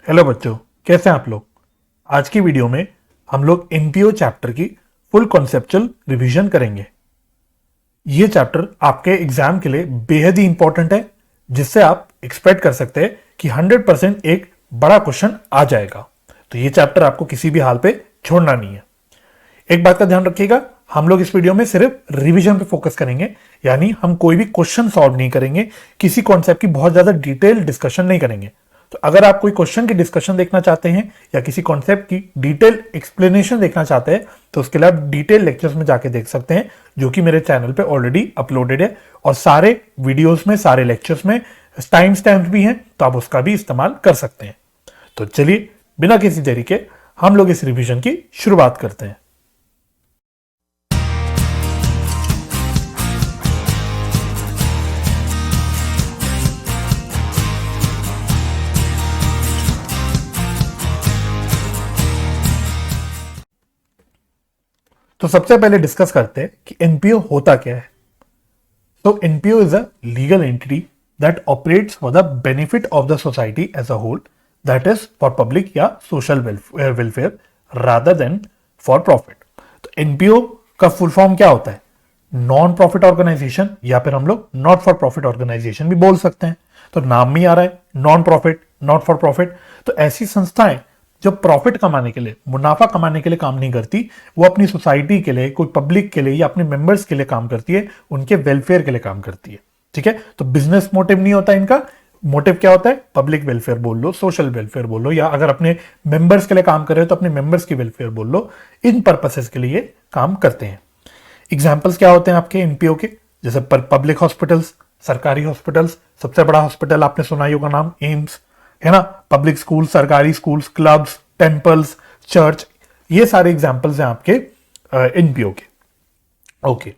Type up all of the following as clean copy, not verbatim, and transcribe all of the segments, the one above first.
Hello बच्चों, कैसे हैं आप लोग। आज की वीडियो में हम लोग एनपीओ चैप्टर की फुल कॉन्सेप्चुअल रिवीजन करेंगे। ये चैप्टर आपके एग्जाम के लिए बेहद ही इंपॉर्टेंट है, जिससे आप एक्सपेक्ट कर सकते हैं कि 100% एक बड़ा क्वेश्चन आ जाएगा। तो ये चैप्टर आपको किसी भी हाल पे छोड़ना नहीं है। एक बात का ध्यान रखिएगा, हम लोग इस वीडियो में सिर्फ रिवीजन पे फोकस करेंगे, यानी हम कोई भी क्वेश्चन सॉल्व नहीं करेंगे, किसी कॉन्सेप्ट की बहुत ज्यादा डिटेल डिस्कशन नहीं करेंगे। तो अगर आप कोई क्वेश्चन की डिस्कशन देखना चाहते हैं या किसी कॉन्सेप्ट की डिटेल एक्सप्लेनेशन देखना चाहते हैं, तो उसके लिए आप डिटेल लेक्चर्स में जाके देख सकते हैं, जो कि मेरे चैनल पे ऑलरेडी अपलोडेड है। और सारे वीडियोस में, सारे लेक्चर्स में टाइम स्टैम्प भी हैं, तो आप उसका भी इस्तेमाल कर सकते हैं। तो चलिए बिना किसी देरी के हम लोग इस रिवीजन की शुरुआत करते हैं। तो सबसे पहले डिस्कस करते हैं कि एनपीओ होता क्या है। तो NPO is a legal entity that operates for the benefit of the society as a whole, that is for public या social welfare rather than for profit. तो एनपीओ का फुल फॉर्म क्या होता है? नॉन प्रॉफिट ऑर्गेनाइजेशन, या फिर हम लोग नॉट फॉर प्रॉफिट ऑर्गेनाइजेशन भी बोल सकते हैं। तो नाम में आ रहा है non profit, not for profit. तो ऐसी संस्थाएं जो प्रॉफिट कमाने के लिए, मुनाफा कमाने के लिए काम नहीं करती, वो अपनी सोसाइटी के लिए, कोई पब्लिक के लिए या अपने मेंबर्स के लिए काम करती है, उनके वेलफेयर के लिए काम करती है। ठीक है, तो बिजनेस मोटिव नहीं होता इनका। मोटिव क्या होता है? पब्लिक वेलफेयर बोल लो, सोशल वेलफेयर बोल लो, या अगर अपने मेंबर्स के लिए काम कर रहे हो तो अपने मेंबर्स की वेलफेयर बोल लो। इन पर्पसेस के लिए काम करते हैं। एग्जाम्पल्स क्या होते हैं आपके एनपीओ के? जैसे पब्लिक हॉस्पिटल्स, सरकारी हॉस्पिटल्स, सबसे बड़ा हॉस्पिटल आपने सुना ही होगा नाम, एम्स, है ना। पब्लिक स्कूल, सरकारी स्कूल्स, क्लब्स, टेम्पल्स, चर्च, ये सारे एग्जाम्पल्स हैं आपके एनपीओ के। ओके,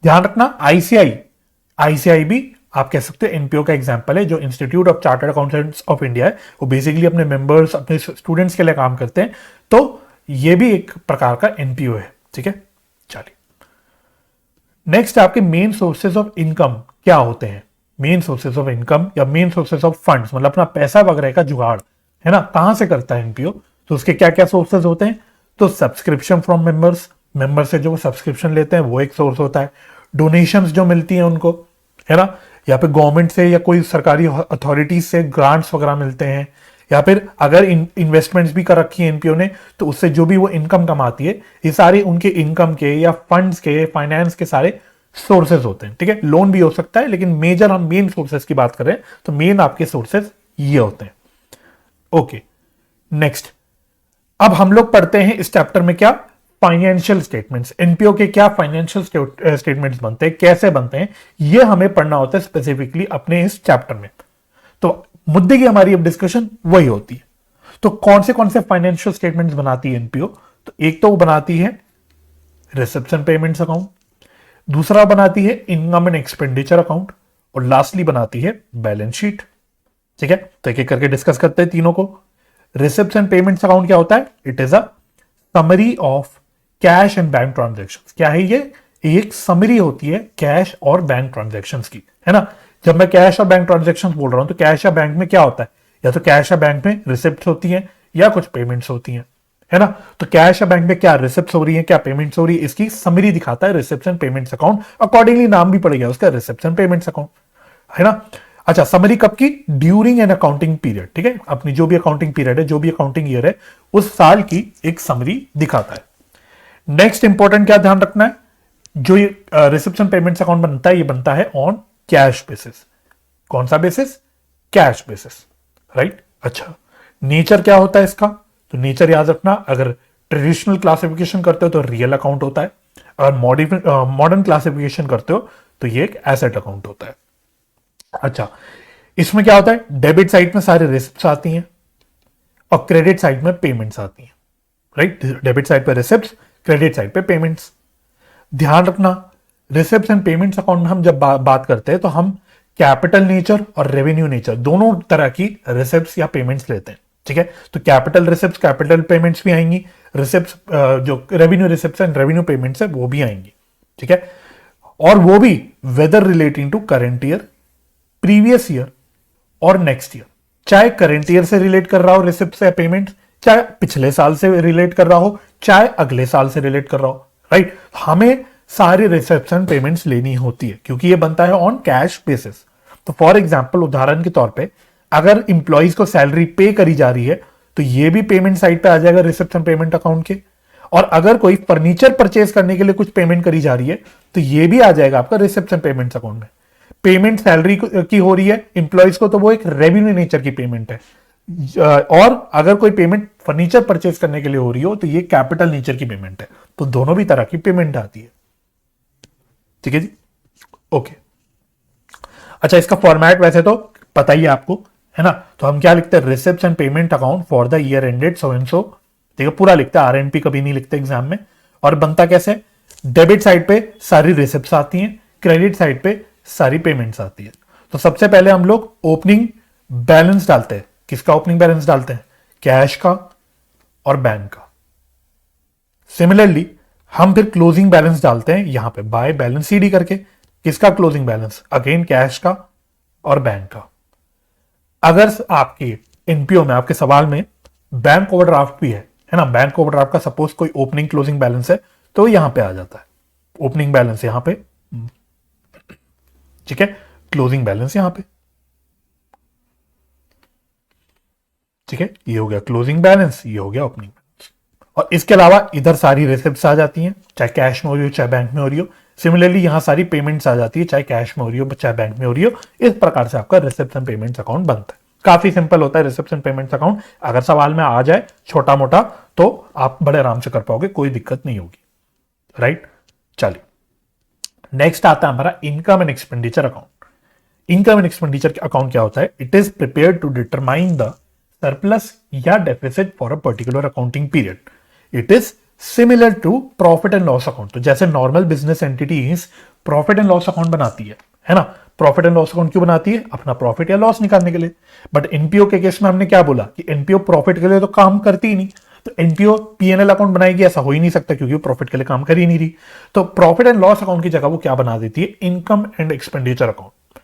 ध्यान रखना आईसीआई भी आप कह सकते हो एनपीओ का एग्जाम्पल है। जो institute of chartered accountants of India है, वो बेसिकली अपने मेंबर्स, अपने स्टूडेंट्स के लिए काम करते हैं। तो ये भी एक प्रकार का एनपीओ है। ठीक है, चलिए नेक्स्ट आपके मेन सोर्सेज ऑफ इनकम क्या होते हैं। मेन सोर्सेज ऑफ इनकम या मेन सोर्सेज ऑफ फंड्स, मतलब अपना पैसा वगैरह का जुगाड़, है ना, कहां से करता है एनपीओ। तो उसके क्या क्या सोर्सेज होते हैं? तो सब्सक्रिप्शन फ्रॉम मेंबर्स, मेंबर से जो सब्सक्रिप्शन लेते हैं वो एक सोर्स होता है। डोनेशंस जो मिलती हैं उनको, है ना, या फिर गवर्नमेंट से या कोई सरकारी अथॉरिटीज से ग्रांट्स वगैरह मिलते हैं, या फिर अगर इन्वेस्टमेंट्स भी कर रखी है एनपीओ ने, तो उससे जो भी वो इनकम कमाती है, ये सारे उनके इनकम के या फंड्स के, फाइनेंस के सारे सोर्सेज होते हैं। ठीक है, लोन भी हो सकता है, लेकिन मेजर हम मेन सोर्सेज की बात कर रहे हैं, तो मेन आपके सोर्सेज ये होते हैं। ओके, नेक्स्ट अब हम लोग पढ़ते हैं इस चैप्टर में क्या? Financial statements. एनपीओ के क्या फाइनेंशियल स्टेटमेंट्स बनते हैं, कैसे बनते हैं, ये हमें पढ़ना होता है स्पेसिफिकली अपने इस चैप्टर में। तो मुद्दे की हमारी अब डिस्कशन वही होती है। तो कौन से फाइनेंशियल स्टेटमेंट्स बनाती है एनपीओ? तो एक तो वो बनाती है रिसेप्शन पेमेंट्स अकाउंट, दूसरा बनाती है इनकम एंड एक्सपेंडिचर अकाउंट, और लास्टली बनाती है बैलेंस शीट। ठीक है, तो एक एक करके डिस्कस करते हैं तीनों को। रिसेप्शन पेमेंट्स अकाउंट क्या होता है? It is a summary of cash and bank transactions. क्या है ये? एक समरी होती है कैश और बैंक ट्रांजेक्शंस की, है ना। जब मैं कैश और बैंक ट्रांजेक्शंस बोल रहा हूं, तो कैश या बैंक में क्या होता है? या तो कैश या बैंक में रिसिप्ट होती है या कुछ पेमेंट्स होती हैं, है ना। तो कैश या बैंक में क्या रिसिप्ट हो रही है, क्या पेमेंट्स हो रही है, इसकी समरी दिखाता है रिसेप्शन पेमेंट्स अकाउंट। अकॉर्डिंगली नाम भी पड़ गया उसका, रिसेप्शन पेमेंट्स अकाउंट, है ना। अच्छा, समरी कब की? During an accounting period. ठीक है, अपनी जो भी अकाउंटिंग पीरियड है, जो भी अकाउंटिंग ईयर है, उस साल की एक समरी दिखाता है। नेक्स्ट इंपॉर्टेंट क्या ध्यान रखना है? जो ये रिसेप्शन पेमेंट्स अकाउंट बनता है, ये बनता है ऑन कैश बेसिस। कौन सा बेसिस? Cash basis, right. अच्छा, नेचर क्या होता है इसका? तो नेचर याद रखना, अगर ट्रेडिशनल क्लासिफिकेशन करते हो तो रियल अकाउंट होता है, अगर मॉडर्न क्लासिफिकेशन करते हो तो ये एक एसेट अकाउंट होता है। अच्छा, इसमें क्या होता है? डेबिट साइड में सारे रिसिप्ट्स आती हैं और क्रेडिट साइड में पेमेंट्स आती हैं, राइट। डेबिट साइड पे रिसिप्ट्स, क्रेडिट साइड पे पेमेंट्स। ध्यान रखना, रिसिप्ट्स एंड पेमेंट्स अकाउंट में हम जब बात करते हैं, तो हम कैपिटल नेचर और रेवेन्यू नेचर दोनों तरह की रिसिप्ट्स या पेमेंट्स लेते हैं। ठीक है, तो कैपिटल रिसिप्ट्स, कैपिटल पेमेंट्स भी आएंगी, रिसिप्ट्स जो revenue receipts and revenue payments है वो भी आएंगी। ठीक है, और वो भी whether relating to current year, previous year और नेक्स्ट ईयर। चाहे करेंट ईयर से रिलेट कर रहा हो रिसिप्ट से पेमेंट, चाहे पिछले साल से रिलेट कर रहा हो, चाहे अगले साल से रिलेट कर रहा हो, राइट। हमें सारी रिसेप्शन पेमेंट्स लेनी होती है क्योंकि ये बनता है ऑन कैश बेसिस। तो फॉर एग्जांपल, उदाहरण के तौर पे अगर इंप्लॉइज को सैलरी पे करी जा रही है तो ये भी पेमेंट साइड पे आ जाएगा रिसेप्शन पेमेंट अकाउंट के। और अगर कोई फर्नीचर परचेज करने के लिए कुछ पेमेंट करी जा रही है तो ये भी आ जाएगा आपका रिसेप्शन पेमेंट्स अकाउंट में। पेमेंट सैलरी की हो रही है इंप्लॉइज को तो वो एक रेवेन्यू नेचर की पेमेंट है, और अगर कोई पेमेंट फर्नीचर परचेज करने के लिए हो रही हो तो ये कैपिटल नेचर की पेमेंट है। तो दोनों भी तरह की पेमेंट आती है, ठीक है जी, ओके। अच्छा, इसका फॉर्मेट वैसे तो पता ही है आपको, है ना। तो हम क्या लिखते हैं, reception payment account for the year ended so and so, ठीक है, पूरा लिखते हैं, आरएनपी कभी नहीं लिखते एग्जाम में। और बनता कैसे, डेबिट साइड पे सारी रिसिप्ट्स आती हैं, क्रेडिट साइड पे सारी पेमेंट्स आती है। तो सबसे पहले हम लोग ओपनिंग बैलेंस डालते हैं। किसका ओपनिंग बैलेंस डालते हैं, कैश का और बैंक का। सिमिलरली हम फिर क्लोजिंग बैलेंस डालते हैं यहां पे बाय बैलेंस सीडी करके। किसका क्लोजिंग बैलेंस, अगेन कैश का और बैंक का। अगर आपके एनपीओ में, आपके सवाल में बैंक ओवरड्राफ्ट भी है ना, बैंक ओवरड्राफ्ट का सपोज कोई ओपनिंग क्लोजिंग बैलेंस है तो यहां पे आ जाता है ओपनिंग बैलेंस यहां पे, ठीक है, क्लोजिंग बैलेंस यहां पे, ठीक है। ये हो गया क्लोजिंग बैलेंस, ये हो गया ओपनिंग बैलेंस। और इसके अलावा इधर सारी रिसिप्ट्स आ जाती हैं, चाहे कैश में हो रही हो चाहे बैंक में हो रही हो। सिमिलरली यहां सारी पेमेंट्स आ जाती है, चाहे कैश में हो रही हो चाहे बैंक में हो रही हो। इस प्रकार से आपका रिसेप्शन पेमेंट्स अकाउंट बनता है। काफी सिंपल होता है रिसेप्शन पेमेंट्स अकाउंट। अगर सवाल में आ जाए छोटा मोटा तो आप बड़े आराम से कर पाओगे, कोई दिक्कत नहीं होगी, राइट। चलिए, नेक्स्ट आता है हमारा income and expenditure account. Income and expenditure account क्या होता है, it is prepare to determine the surplus या deficit for a particular accounting period. It is similar to profit and loss account. तो जैसे normal business entities profit and loss account बनाती है ना। Profit and loss account क्यों बनाती है, अपना प्रॉफिट या लॉस निकालने के लिए। बट एनपीओ के केस में हमने क्या बोला कि एनपीओ प्रॉफिट के लिए तो काम करती ही नहीं, तो एनपीओ पीएनएल अकाउंट बनाएगी, ऐसा हो ही नहीं सकता क्योंकि वो प्रॉफिट के लिए काम कर ही नहीं रही। तो प्रॉफिट एंड लॉस अकाउंट की जगह वो क्या बना देती है, income and expenditure account.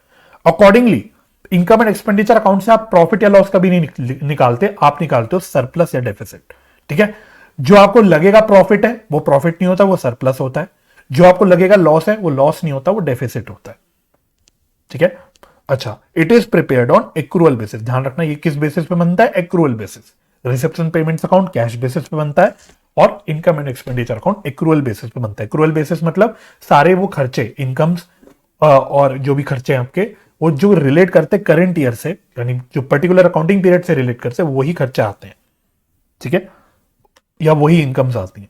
Accordingly income and expenditure account से आप प्रॉफिट या लॉस कभी नहीं निकालते, आप निकालते हो सरप्लस या डेफिसिट, ठीक है। जो आपको लगेगा प्रॉफिट है वो प्रॉफिट नहीं होता, वो सरप्लस होता है। जो आपको लगेगा लॉस है वो लॉस नहीं होता, वो डेफिसिट होता है, ठीक है। अच्छा, it is prepared on accrual basis. ध्यान रखना ये किस बेसिस पे बनता है, accrual basis. Reception payments account cash basis पे बनता है और income and expenditure account accrual basis पे बनता है। एक्रूअल बेसिस मतलब सारे वो खर्चे, इनकम्स और जो भी खर्चे हैं आपके, वो जो रिलेट करते हैं करंट ईयर से, यानी जो पर्टिकुलर अकाउंटिंग पीरियड से रिलेट करते हैं, वही खर्चे आते हैं, ठीक है, या वही इनकम्स आती हैं।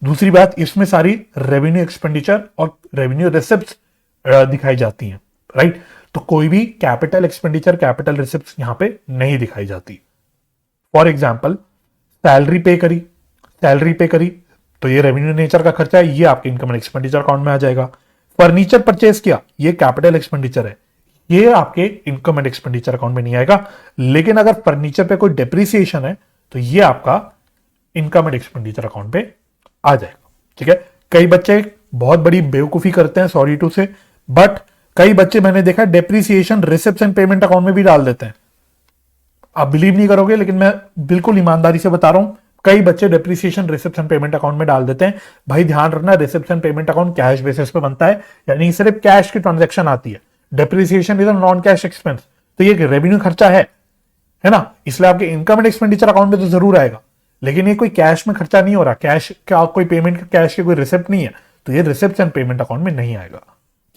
दूसरी बात, इसमें सारी रेवेन्यू एक्सपेंडिचर और रेवेन्यू रिसिप्ट्स दिखाई जाती हैं, राइट। तो कोई भी कैपिटल एक्सपेंडिचर, कैपिटल रिसिप्ट्स यहां पे नहीं दिखाई जाती। फॉर एग्जाम्पल, सैलरी पे करी तो ये रेवेन्यू नेचर का खर्चा है, ये आपके इनकम एंड एक्सपेंडिचर अकाउंट में आ जाएगा। फर्नीचर परचेज किया, ये कैपिटल एक्सपेंडिचर है, ये आपके इनकम एंड एक्सपेंडिचर अकाउंट में नहीं आएगा। लेकिन अगर फर्नीचर पे कोई डेप्रिसिएशन है तो ये आपका इनकम एंड एक्सपेंडिचर अकाउंट पे आ जाएगा, ठीक है। कई बच्चे बहुत बड़ी बेवकूफी करते हैं, सॉरी टू से, बट कई बच्चे मैंने देखा डेप्रिसिएशन रिसेप्शन पेमेंट अकाउंट में भी डाल देते हैं। आप बिलीव नहीं करोगे लेकिन मैं बिल्कुल ईमानदारी से बता रहा हूं, कई बच्चे डेप्रिसिएशन रिसेप्शन पेमेंट अकाउंट में डाल देते हैं। भाई ध्यान रखना, reception payment account cash basis पे बनता है, यानी सिर्फ कैश की ट्रांजैक्शन आती है। Depreciation is a non cash expense, तो ये रेवेन्यू खर्चा है ना, इसलिए आपके इनकम एंड एक्सपेंडिचर अकाउंट में तो जरूर आएगा, लेकिन ये कोई कैश में खर्चा नहीं हो रहा, कैश का कोई पेमेंट, कैश की कोई रिसिप्ट नहीं है, तो ये रिसेप्शन पेमेंट अकाउंट में नहीं आएगा,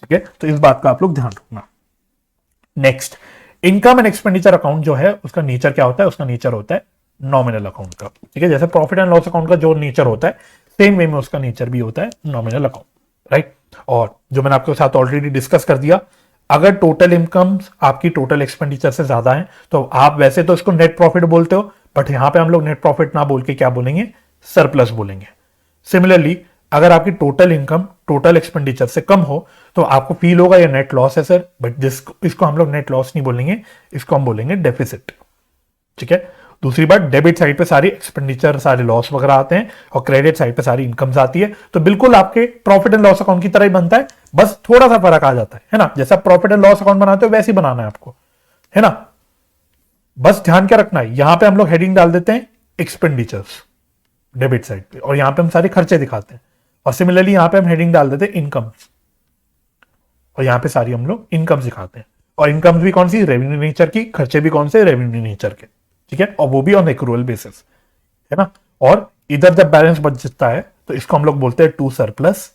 ठीक है। तो इस बात का आप लोग ध्यान रखना। Next, income and expenditure account जो है उसका नेचर क्या होता है, उसका नेचर होता है नॉमिनल अकाउंट का, ठीक है। जैसे प्रॉफिट एंड लॉस अकाउंट का जो नेचर होता है, सेम वे में उसका नेचर भी होता है नॉमिनल अकाउंट, राइट। और जो मैंने आपके साथ ऑलरेडी डिस्कस कर दिया, अगर टोटल इनकम आपकी टोटल एक्सपेंडिचर से ज्यादा है तो आप वैसे तो इसको नेट प्रॉफिट बोलते हो, बट यहां पे हम लोग नेट प्रॉफिट ना बोल के क्या बोलेंगे, सरप्लस बोलेंगे। सिमिलरली अगर आपकी टोटल इनकम टोटल एक्सपेंडिचर से कम हो तो आपको फील होगा ये नेट लॉस है सर, बट इसको हम लोग नेट लॉस नहीं बोलेंगे, इसको हम बोलेंगे डेफिसिट, ठीक है। दूसरी बात, डेबिट साइड पे सारी एक्सपेंडिचर, सारे लॉस वगैरह आते हैं और क्रेडिट साइड पे सारी इनकम्स आती है, तो बिल्कुल आपके प्रॉफिट एंड लॉस अकाउंट की तरह ही बनता है, बस थोड़ा सा फर्क आ जाता है ना। जैसा प्रॉफिट एंड लॉस अकाउंट बनाते हो वैसे ही बनाना है आपको, है ना। बस ध्यान क्या रखना है, यहां पे हम लोग हेडिंग डाल देते हैं एक्सपेंडिचर्स डेबिट साइड पे, और यहां पे हम सारे खर्चे दिखाते हैं, और सिमिलरली यहां पे हम हेडिंग डाल देते हैं इनकम्स, और यहां पे सारी हम लोग इनकम्स दिखाते हैं, और इनकम्स भी कौन सी, रेवेन्यू नेचर की, खर्चे भी कौन से, रेवेन्यू नेचर के, ठीक है, और वो भी ऑन एक्रूअल बेसिस, है ना। और इधर जब बैलेंस बचता है तो इसको हम लोग बोलते हैं टू सरप्लस,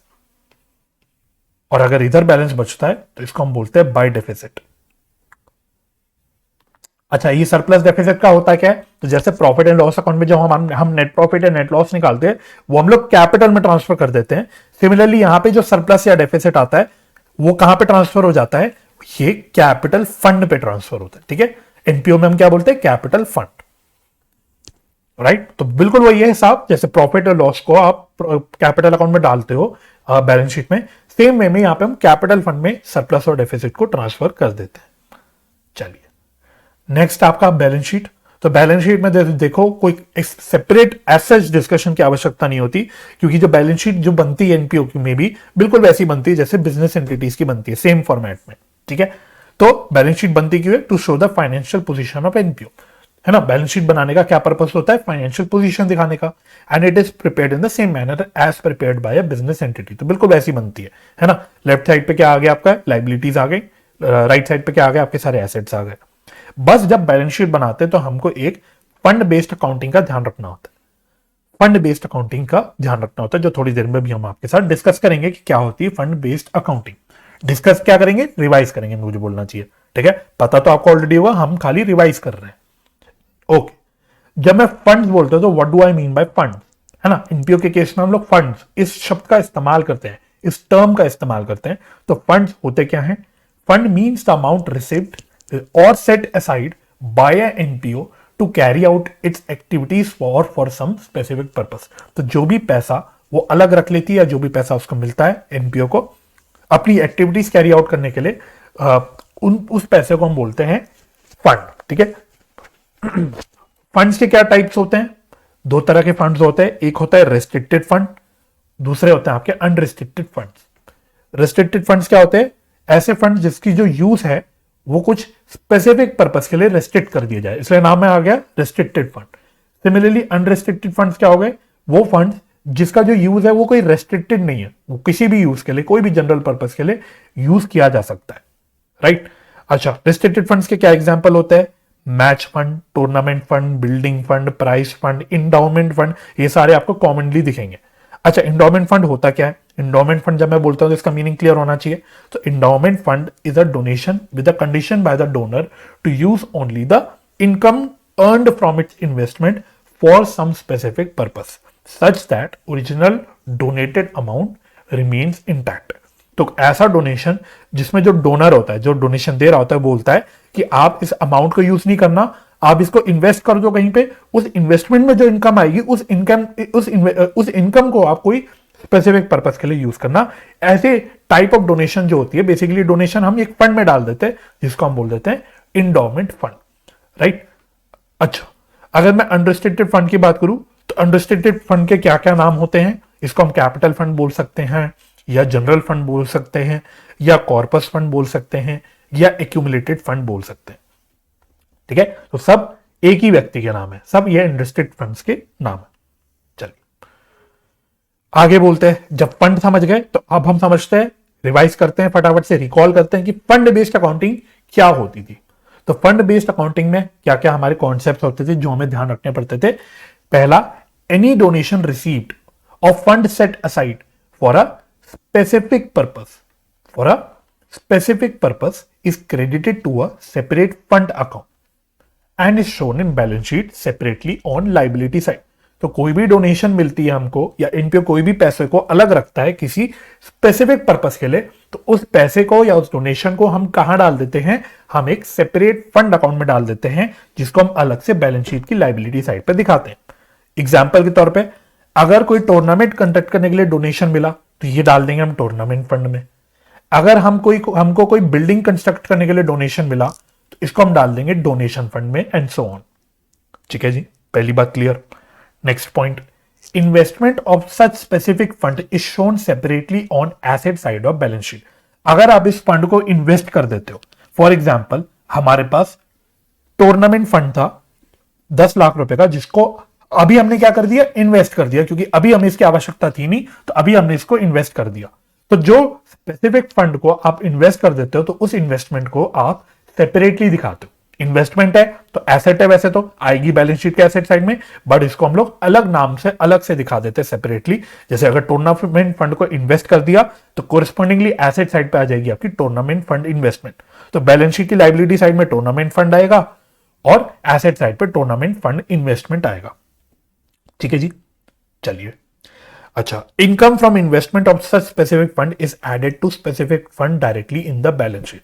और अगर इधर बैलेंस बचता है तो इसको हम बोलते हैं बाय डेफिसिट। अच्छा, ये सरप्लस डेफिसिट का होता है क्या है, तो जैसे प्रॉफिट एंड लॉस अकाउंट में जो हम नेट प्रॉफिट या नेट लॉस निकालते हैं वो हम लोग कैपिटल में ट्रांसफर कर देते हैं। सिमिलरली यहां पे जो सरप्लस या डेफिसिट आता है वो कहां पे ट्रांसफर हो जाता है, ये कैपिटल फंड पे ट्रांसफर होता है, ठीक है। एनपीओ में हम क्या बोलते हैं, कैपिटल फंड, राइट। तो बिल्कुल वही है हिसाब, जैसे प्रॉफिट और लॉस को आप कैपिटल अकाउंट में डालते हो बैलेंस शीट में, सेम वे में यहां पे हम कैपिटल फंड में सरप्लस और डेफिसिट को ट्रांसफर कर देते हैं। चलिए नेक्स्ट आपका बैलेंस शीट। तो बैलेंस शीट में देखो कोई सेपरेट एसेट डिस्कशन की आवश्यकता नहीं होती, क्योंकि जो बैलेंस शीट जो बनती है एनपीओ में भी बिल्कुल वैसी बनती है जैसे बिजनेस एंटिटीज की बनती है, सेम फॉर्मेट में, ठीक है। तो बैलेंस शीट बनती क्यों है, to show the financial position of NPO, है ना। बैलेंस शीट बनाने का क्या पर्पस होता है, फाइनेंशियल पोजीशन दिखाने का, and it is prepared in the same manner as prepared by a business entity. तो बिल्कुल वैसी बनती है ना। लेफ्ट साइड पे क्या आ गया आपका, लाइबिलिटीज आ गई, राइट साइड पे क्या आ गया, आपके सारे एसेट्स आ गए। बस जब बैलेंस शीट बनाते हैं तो हमको एक फंड बेस्ड अकाउंटिंग का ध्यान रखना होता है, फंड बेस्ड अकाउंटिंग का ध्यान रखना होता है, जो थोड़ी देर में भी हम आपके साथ डिस्कस करेंगे कि क्या होती है फंड बेस्ड अकाउंटिंग। डिस्कस क्या करेंगे, रिवाइज करेंगे, मुझे बोलना चाहिए, ठीक है। पता तो आपको ऑलरेडी होगा, हम खाली रिवाइज कर रहे हैं। ओके, जब मैं फंड्स बोलता हूं तो what do I mean by fund, है ना। एनपीओ के केस में हम लोग फंड्स इस शब्द का इस्तेमाल करते हैं, इस टर्म का इस्तेमाल करते हैं। तो फंड्स होते क्या हैं, fund means the amount received और set aside by a NPO to carry out its activities for some specific purpose. तो जो भी पैसा वो अलग रख लेती है, या जो भी पैसा उसको मिलता है एनपीओ को अपनी एक्टिविटीज कैरी आउट करने के लिए, उस पैसे को हम बोलते हैं फंड, ठीक है। फंड्स के क्या टाइप्स होते हैं, दो तरह के फंड्स होते हैं, एक होता है रेस्ट्रिक्टेड फंड, दूसरे होते हैं आपके अनरिस्ट्रिक्टेड फंड्स। रेस्ट्रिक्टेड फंड्स क्या होते हैं, ऐसे फंड जिसकी जो यूज है वो कुछ स्पेसिफिक पर्पस के लिए रेस्ट्रिक्ट कर दिया जाए, इसलिए नाम में आ गया restricted fund. Similarly unrestricted funds क्या हो गए, वो फंड जिसका जो यूज है वो कोई रेस्ट्रिक्टेड नहीं है, वो किसी भी यूज के लिए, कोई भी जनरल पर्पस के लिए यूज किया जा सकता है, राइट। अच्छा, रेस्ट्रिक्टेड फंड्स के क्या एग्जांपल होते हैं, match fund, tournament fund, building fund, prize fund, endowment fund, ये सारे आपको कॉमनली दिखेंगे। अच्छा, इंडाउमेंट फंड होता क्या है, इंडाउमेंट फंड जब मैं बोलता हूं तो इसका मीनिंग क्लियर होना चाहिए। तो endowment fund is a donation with a condition by the donor to use only the income earned from its investment for some specific purpose such that original donated amount remains intact. तो ऐसा donation जिसमें जो donor होता है, जो donation दे रहा होता है, बोलता है कि आप इस अमाउंट को यूज नहीं करना, आप इसको इन्वेस्ट कर दो कहीं पे, उस इन्वेस्टमेंट में जो इनकम आएगी उस इनकम को आप कोई स्पेसिफिक पर्पस के लिए यूज करना। ऐसे टाइप ऑफ डोनेशन जो होती है, बेसिकली डोनेशन हम एक फंड में डाल देते हैं जिसको हम बोल देते हैं इंडोमेंट फंड, राइट। अच्छा, अगर मैं अनरिस्ट्रिक्टेड फंड की बात करूं तो अनरिस्ट्रिक्टेड फंड के क्या क्या नाम होते हैं, इसको हम कैपिटल फंड बोल सकते हैं, या जनरल फंड बोल सकते हैं, या कॉर्पस फंड बोल सकते हैं, या एक्यूमुलेटेड फंड बोल सकते हैं, ठीक है। तो सब एक ही व्यक्ति के नाम है, सब ये अनरिस्ट्रिक्टेड फंड्स के नाम है। चलिए आगे बोलते हैं, जब फंड समझ गए तो अब हम समझते हैं, रिवाइज करते हैं, फटाफट से रिकॉल करते हैं कि फंड बेस्ड अकाउंटिंग क्या होती थी। तो फंड बेस्ड अकाउंटिंग में क्या क्या हमारे कॉन्सेप्ट होते थे जो हमें ध्यान रखने पड़ते थे। पहला, any donation received of fund set aside for a specific purpose is credited to a separate fund account and is shown in balance sheet separately on liability side। तो कोई भी डोनेशन मिलती है हमको, या एनपीओ कोई भी पैसे को अलग रखता है किसी स्पेसिफिक पर्पस के लिए, तो उस पैसे को या उस डोनेशन को हम कहां डाल देते हैं, हम एक सेपरेट फंड अकाउंट में डाल देते हैं, जिसको हम अलग से बैलेंस शीट की लाइबिलिटी साइड पर दिखाते हैं। एग्जाम्पल के तौर पर, अगर कोई टूर्नामेंट कंडक्ट करने के लिए डोनेशन मिला तो ये डाल देंगे हम टूर्नामेंट फंड में। अगर हमको कोई बिल्डिंग कंस्ट्रक्ट करने के लिए डोनेशन मिला तो इसको हम डाल देंगे डोनेशन फंड में, एंड सो ऑन। ठीक है जी, पहली बात clear. Next point, investment of such specific fund is shown separately on asset side of balance sheet. अगर आप इस फंड को इन्वेस्ट कर देते हो, फॉर एग्जाम्पल हमारे पास टूर्नामेंट फंड था 10 लाख रुपए का, जिसको अभी हमने क्या कर दिया, इन्वेस्ट कर दिया, क्योंकि अभी हमें इसकी आवश्यकता थी नहीं, तो अभी हमने इसको इन्वेस्ट कर दिया। तो जो स्पेसिफिक फंड को आप इन्वेस्ट कर देते हो, तो उस इन्वेस्टमेंट को आप सेपरेटली दिखाते हो। इन्वेस्टमेंट है तो एसेट है, वैसे तो आएगी बैलेंस शीट के एसेट साइड में, बट इसको हम लोग अलग नाम से अलग से दिखा देते हैं सेपरेटली। जैसे अगर टूर्नामेंट फंड को इन्वेस्ट कर दिया तो कोरिस्पॉन्डिंगली एसेट साइड पे आ जाएगी आपकी टूर्नामेंट फंड इन्वेस्टमेंट। तो बैलेंस शीट की लायबिलिटी साइड में टूर्नामेंट फंड आएगा और एसेट साइड पे टूर्नामेंट फंड इन्वेस्टमेंट आएगा। ठीक है जी, चलिए। अच्छा, income from investment of such specific fund is added to specific fund directly in the balance sheet.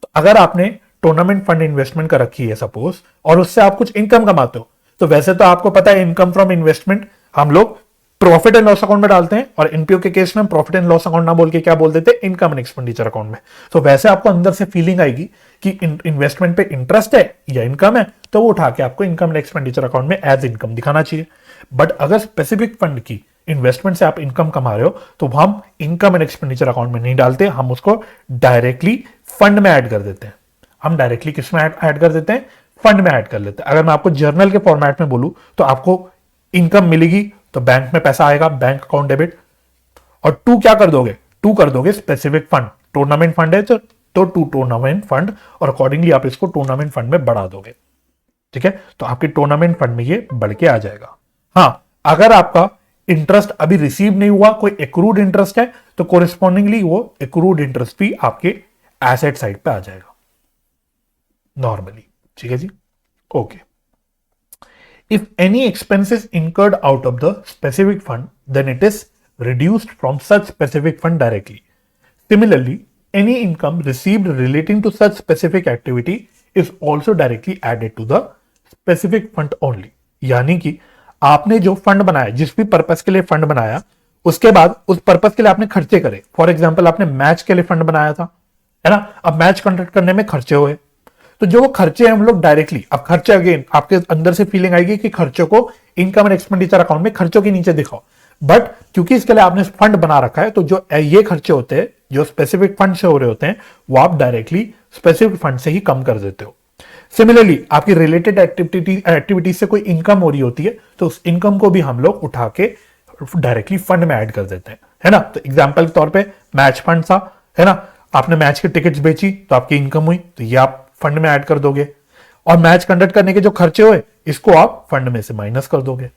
तो अगर आपने टूर्नामेंट फंड इन्वेस्टमेंट कर रखी है सपोज, और उससे आप कुछ इनकम कमाते हो, तो वैसे तो आपको पता है इनकम फ्रॉम इन्वेस्टमेंट हम लोग प्रॉफिट एंड लॉस अकाउंट में डालते हैं, और एनपीओ के केस में प्रॉफिट एंड लॉस अकाउंट ना बोल के क्या बोल देते हैं, इनकम एंड एक्सपेंडिचर अकाउंट में। तो वैसे आपको अंदर से फीलिंग आएगी कि इन्वेस्टमेंट पे इंटरेस्ट है या इनकम है, तो वो उठा के आपको इनकम एंड एक्सपेंडिचर अकाउंट में एज इनकम दिखाना चाहिए। बट अगर स्पेसिफिक फंड की इन्वेस्टमेंट से आप इनकम कमा रहे हो, तो हम इनकम एंड एक्सपेंडिचर अकाउंट में नहीं डालते, हम उसको डायरेक्टली फंड में ऐड कर देते हैं। हम डायरेक्टली किस में ऐड कर देते हैं, फंड में ऐड कर लेते हैं। अगर मैं आपको जर्नल के फॉर्मेट में बोलूं, तो आपको इनकम मिलेगी तो बैंक में पैसा आएगा, बैंक अकाउंट डेबिट, और टू क्या कर दोगे, टू कर दोगे स्पेसिफिक फंड। टूर्नामेंट फंड है तो टू टूर्नामेंट फंड, और अकॉर्डिंगली आप इसको टूर्नामेंट फंड में बढ़ा दोगे। ठीक है, तो आपके टूर्नामेंट फंड में ये बढ़ के आ जाएगा। हाँ, अगर आपका इंटरेस्ट अभी रिसीव नहीं हुआ, कोई एक्रूड इंटरेस्ट है, तो कोरिस्पॉन्डिंगली वो एक्रूड इंटरेस्ट भी आपके एसेट साइड पे आ जाएगा नॉर्मली। ठीक है जी, okay. If any expenses incurred out of the specific fund, then it is reduced from such specific fund directly. Similarly, any income received relating to such specific activity is also directly added to the specific fund only. यानी कि आपने जो fund बनाया, जिस भी purpose के लिए fund बनाया, उसके बाद उस पर्पस के लिए आपने खर्चे करे। फॉर एग्जाम्पल, आपने मैच के लिए फंड बनाया था, है ना, अब मैच कंडक्ट करने में खर्चे हुए, तो जो वो खर्चे हम लोग डायरेक्टली, अब खर्चे अगेन आपके अंदर से फीलिंग आएगी कि खर्चों को इनकम एंड एक्सपेंडिचर अकाउंट में खर्चों के नीचे दिखाओ, बट क्योंकि इसके लिए आपने फंड बना रखा है, तो जो ये खर्चे होते हैं जो स्पेसिफिक फंड से हो रहे होते हैं, वो आप डायरेक्टली स्पेसिफिक फंड से ही कम कर देते हो। सिमिलरली, आपकी रिलेटेड एक्टिविटीज से कोई इनकम हो रही होती है, तो उस इनकम को भी हम लोग उठा के डायरेक्टली फंड में ऐड कर देते हैं, है ना। तो एग्जाम्पल के तौर पे मैच फंड था, है ना, आपने मैच की टिकट्स बेची तो आपकी इनकम हुई, तो ये आप फंड में ऐड कर दोगे, और मैच कंडक्ट करने के जो खर्चे हुए, इसको आप फंड में से माइनस कर दोगे।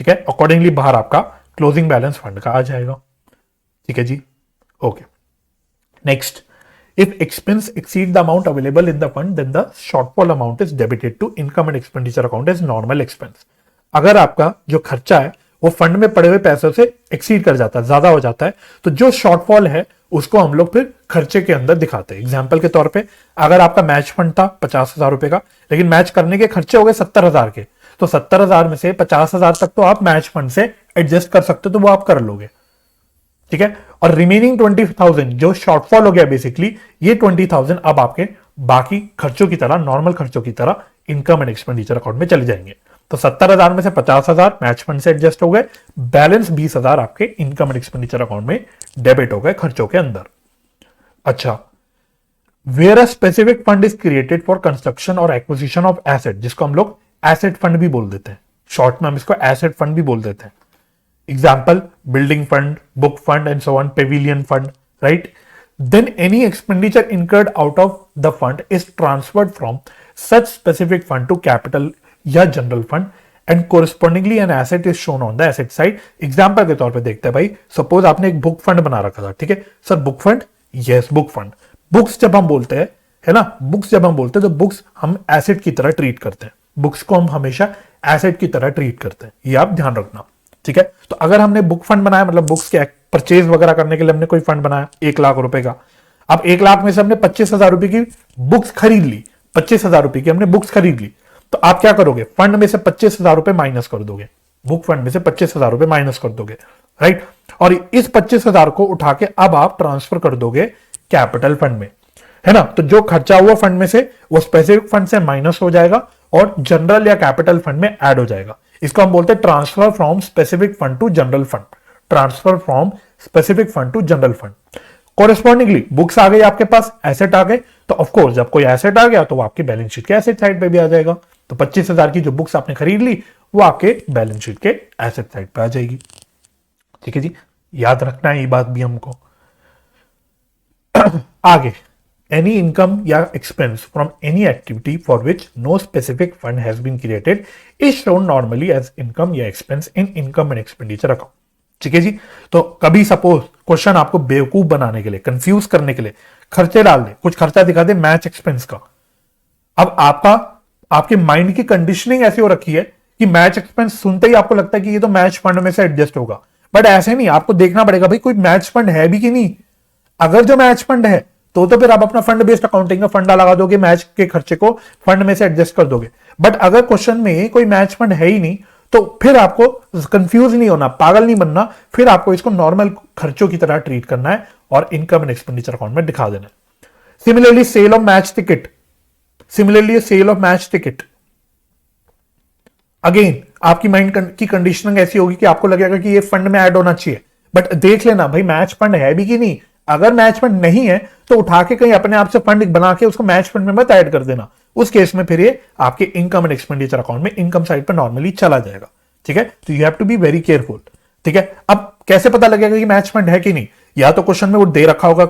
ठीक है, अकॉर्डिंगली बाहर आपका क्लोजिंग बैलेंस फंड का आ जाएगा। ठीक है जी, okay. Next, if expense exceed the amount available in the fund, then the shortfall amount is debited to income and expenditure account as normal expense. अगर आपका जो खर्चा है वो फंड में पड़े हुए पैसों से एक्सीड कर जाता है, ज्यादा हो जाता है, तो जो शॉर्टफॉल है उसको हम लोग फिर खर्चे के अंदर दिखाते हैं। एग्जाम्पल के तौर पे, अगर आपका मैच फंड था 50,000 रुपए का, लेकिन मैच करने के खर्चे हो गए 70,000 के, तो 70,000 में से 50,000 तक तो आप मैच फंड से एडजस्ट कर सकते हो, तो वो आप कर लोगे। ठीक है, और रिमेनिंग 20,000 जो शॉर्टफॉल हो गया बेसिकली, ये 20,000 अब आपके बाकी खर्चों की तरह, नॉर्मल खर्चों की तरह इनकम एंड एक्सपेंडिचर अकाउंट में चले जाएंगे। तो 70,000 में से 50,000 मैच फंड से एडजस्ट हो गए, बैलेंस 20,000 आपके इनकम एंड एक्सपेंडिचर अकाउंट में डेबिट हो गए खर्चों के अंदर। अच्छा, where a specific fund is created for construction और एक्विजिशन ऑफ एसेट, जिसको हम लोग एसेट फंड भी बोल देते हैं, शॉर्ट में हम इसको एसेट फंड भी बोल देते हैं। Example, building fund, book fund and so on, Pavilion fund, right. Then any expenditure incurred out of the fund is transferred from such specific fund to capital या general fund, and correspondingly an asset is shown on the asset side. Example के तौर पे देखते हैं भाई, suppose आपने एक book fund बना रखा था, ठीक है sir, book fund, yes book fund. Books जब हम बोलते हैं, है ना, बुक्स जब हम बोलते हैं तो बुक्स हम एसेट की तरह ट्रीट करते हैं, बुक्स को हम हमेशा एसेट की तरह ट्रीट करते हैं, ये आप ध्यान रखना। ठीक है, तो अगर हमने बुक फंड बनाया, मतलब बुक्स के परचेज वगैरह करने के लिए हमने कोई फंड बनाया 1 लाख रुपए का, अब 1 लाख में से हमने 25,000 रुपए की बुक्स खरीद ली, 25,000 रुपए की हमने बुक्स खरीद ली, तो आप क्या करोगे, फंड में से 25,000 रुपए माइनस कर दोगे, बुक फंड में से 25,000 रुपए माइनस कर दोगे, राइट। और इस 25,000 को उठा के अब आप ट्रांसफर कर दोगे कैपिटल फंड में, है ना। तो जो खर्चा हुआ फंड में से वो स्पेसिफिक फंड से माइनस हो जाएगा और जनरल या कैपिटल फंड में ऐड हो जाएगा। इसको हम बोलते हैं transfer from specific fund to general fund, transfer from specific fund to general fund. Correspondingly books आ गई आपके पास, एसेट आ गए, तो ऑफकोर्स जब कोई एसेट आ गया तो वो आपके बैलेंस शीट के एसेट साइड पे भी आ जाएगा। तो 25,000 की जो बुक्स आपने खरीद ली वो आपके बैलेंस शीट के एसेट साइड पे आ जाएगी। ठीक है जी, याद रखना है ये बात भी हमको। आगे, any income या expense from any activity for which no specific fund has been created is shown normally as income या expense in income and expenditure account। ठीक है जी, तो कभी सपोज क्वेश्चन आपको बेवकूफ बनाने के लिए, कंफ्यूज करने के लिए खर्चे डाल दे, कुछ खर्चा दिखा दे मैच एक्सपेंस का। अब आपके माइंड की कंडीशनिंग ऐसी हो रखी है कि मैच एक्सपेंस सुनते ही आपको लगता है कि ये तो मैच फंड में से एडजस्ट होगा, बट ऐसे नहीं, आपको देखना पड़ेगा भाई कोई मैच फंड है भी कि नहीं। अगर जो मैच फंड है तो फिर आप अपना फंड बेस्ड अकाउंटिंग का फंडा लगा दोगे, मैच के खर्चे को फंड में से एडजस्ट कर दोगे। बट अगर क्वेश्चन में कोई मैच फंड है ही नहीं तो फिर आपको कंफ्यूज नहीं होना, पागल नहीं बनना, फिर आपको इसको नॉर्मल खर्चों की तरह ट्रीट करना है और इनकम एंड एक्सपेंडिचर अकाउंट में दिखा देना है। Similarly sale of match ticket, again आपकी माइंड की कंडीशनिंग ऐसी होगी कि आपको लगेगा कि ये फंड में ऐड होना चाहिए, बट देख लेना भाई मैच फंड है भी कि नहीं। अगर मैच फंड नहीं है तो उठा के कहीं अपने आप से फंड बना के उसको मैच फंड में मत ऐड कर देना। उस केस में फिर ये आपके इनकम एंड एक्सपेंडिचर अकाउंट में इनकम साइड पर नॉर्मली चला जाएगा। ठीक है, तो you have to be very careful. ठीक है, अब कैसे पता लगेगा कि मैच फंड है कि नहीं? या तो क्वेश्चन में वो दे रखा होगा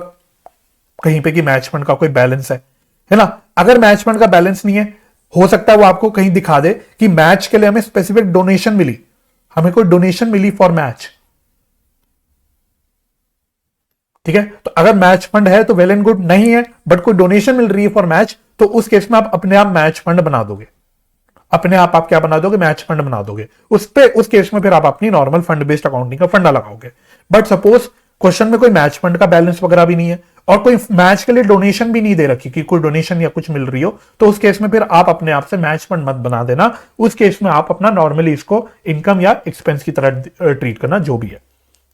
कहीं पे कि मैच फंड का कोई बैलेंस है ना। अगर मैच फंड का बैलेंस नहीं है, हो सकता है वो आपको कहीं दिखा दे कि मैच के लिए हमें स्पेसिफिक डोनेशन मिली, हमें कोई डोनेशन मिली फॉर मैच। ठीक है, तो अगर मैच फंड है तो वेल एंड गुड, नहीं है बट कोई डोनेशन मिल रही है फॉर मैच, तो उस केस में आप अपने आप मैच फंड बना दोगे, अपने आप क्या बना दोगे? मैच फंड बना दोगे। उस केस में फिर आप अपनी नॉर्मल फंड बेस्ड अकाउंटिंग का फंडा लगाओगे। बट सपोज क्वेश्चन में कोई मैच फंड का बैलेंस वगैरह भी नहीं है और कोई मैच के लिए डोनेशन भी नहीं दे रखी कि कोई डोनेशन या कुछ मिल रही हो, तो उस केस में फिर आप अपने आप से मैच फंड मत बना देना। उस केस में आप अपना नॉर्मली इसको इनकम या एक्सपेंस की तरह ट्रीट करना, जो भी है।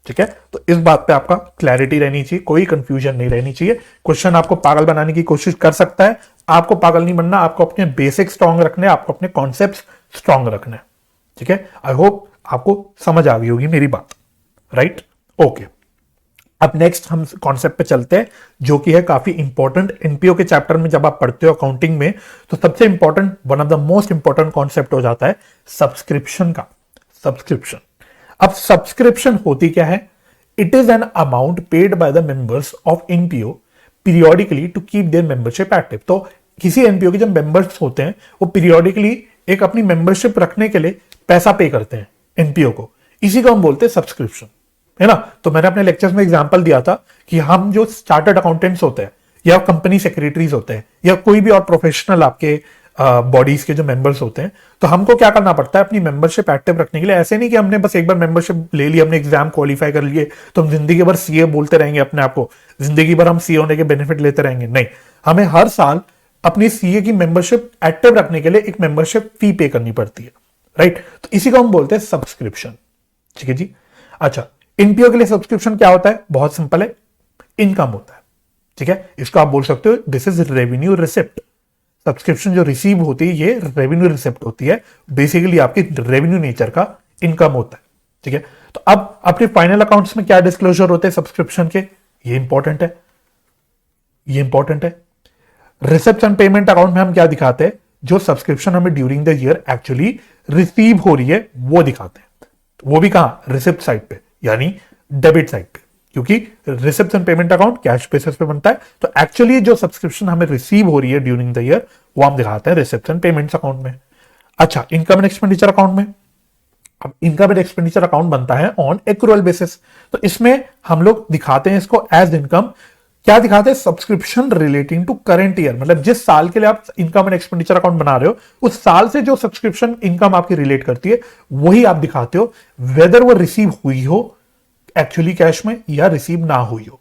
ठीक है, तो इस बात पे आपका क्लैरिटी रहनी चाहिए, कोई कंफ्यूजन नहीं रहनी चाहिए। क्वेश्चन आपको पागल बनाने की कोशिश कर सकता है, आपको पागल नहीं बनना, आपको अपने बेसिक स्ट्रांग रखने, आपको अपने कॉन्सेप्ट्स स्ट्रांग रखने। ठीक है, आई होप आपको समझ आ गई होगी मेरी बात, राइट? ओके, अब नेक्स्ट हम कॉन्सेप्ट पे चलते हैं जो कि है काफी इंपॉर्टेंट। एनपीओ के चैप्टर में जब आप पढ़ते हो अकाउंटिंग में, तो सबसे important, one of the most important concept हो जाता है सब्सक्रिप्शन का। सब्सक्रिप्शन, अब सब्सक्रिप्शन होती क्या है? It is an amount paid by the members of NPO periodically to keep their membership active. तो किसी एनपीओ के जब मेंबर्स होते हैं वो पीरियोडिकली एक अपनी मेंबरशिप रखने के लिए पैसा पे करते हैं एनपीओ को, इसी को हम बोलते हैं सब्सक्रिप्शन, है ना। तो मैंने अपने लेक्चर्स में एग्जांपल दिया था कि हम जो चार्टर्ड अकाउंटेंट्स होते हैं या कंपनी सेक्रेटरीज होते हैं या कोई भी और प्रोफेशनल आपके बॉडीज के जो मेंबर्स होते हैं, तो हमको क्या करना पड़ता है अपनी मेंबरशिप एक्टिव रखने के लिए। ऐसे नहीं कि हमने बस एक बार मेंबरशिप ले ली, हमने एग्जाम क्वालिफाई कर लिए तो हम जिंदगी भर सीए बोलते रहेंगे अपने आप को, जिंदगी भर हम सीए होने के बेनिफिट लेते रहेंगे। नहीं, हमें हर साल अपनी सीए की मेंबरशिप एक्टिव रखने के लिए एक मेंबरशिप फी पे करनी पड़ती है, राइट? तो इसी को हम बोलते हैं सब्सक्रिप्शन। ठीक है जी। अच्छा, एनपीओ के लिए सब्सक्रिप्शन क्या होता है? बहुत सिंपल है, इनकम होता है। ठीक है, इसको आप बोल सकते हो this is revenue receipt. Subscription जो रिसीव होती है ये रेवेन्यू रिसिप्ट होती है, बेसिकली आपकी रेवेन्यू नेचर का इनकम होता है। ठीक है, तो अब अपने फाइनल अकाउंट्स में क्या डिस्क्लोजर होते हैं सब्सक्रिप्शन के? ये इंपॉर्टेंट है, ये इंपॉर्टेंट है। रिसिप्ट एंड पेमेंट अकाउंट में हम क्या दिखाते हैं? जो सब्सक्रिप्शन हमें during the year actually receive हो रही है वो दिखाते हैं। वो भी कहां? रिसिप्ट साइड पे, यानी डेबिट साइड पे, क्योंकि receipt and payment account cash basis पे बनता है। तो एक्चुअली जो सब्सक्रिप्शन हमें रिसीव हो रही है ड्यूरिंग द ईयर वो हम दिखाते हैं रिसिप्ट एंड पेमेंट्स अकाउंट में। अच्छा, इनकम एंड एक्सपेंडिचर अकाउंट में, अब इनकम एंड एक्सपेंडिचर अकाउंट बनता है ऑन एक्रूअल बेसिस। तो इसमें हम लोग दिखाते हैं इसको एज इनकम। क्या दिखाते हैं? Subscription relating to current year, मतलब जिस साल के लिए आप इनकम एंड एक्सपेंडिचर अकाउंट बना रहे हो उस साल से जो सब्सक्रिप्शन इनकम आपकी रिलेट करती है वही आप दिखाते हो, वेदर वो रिसीव हुई हो एक्चुअली कैश में या रिसीव ना हुई हो।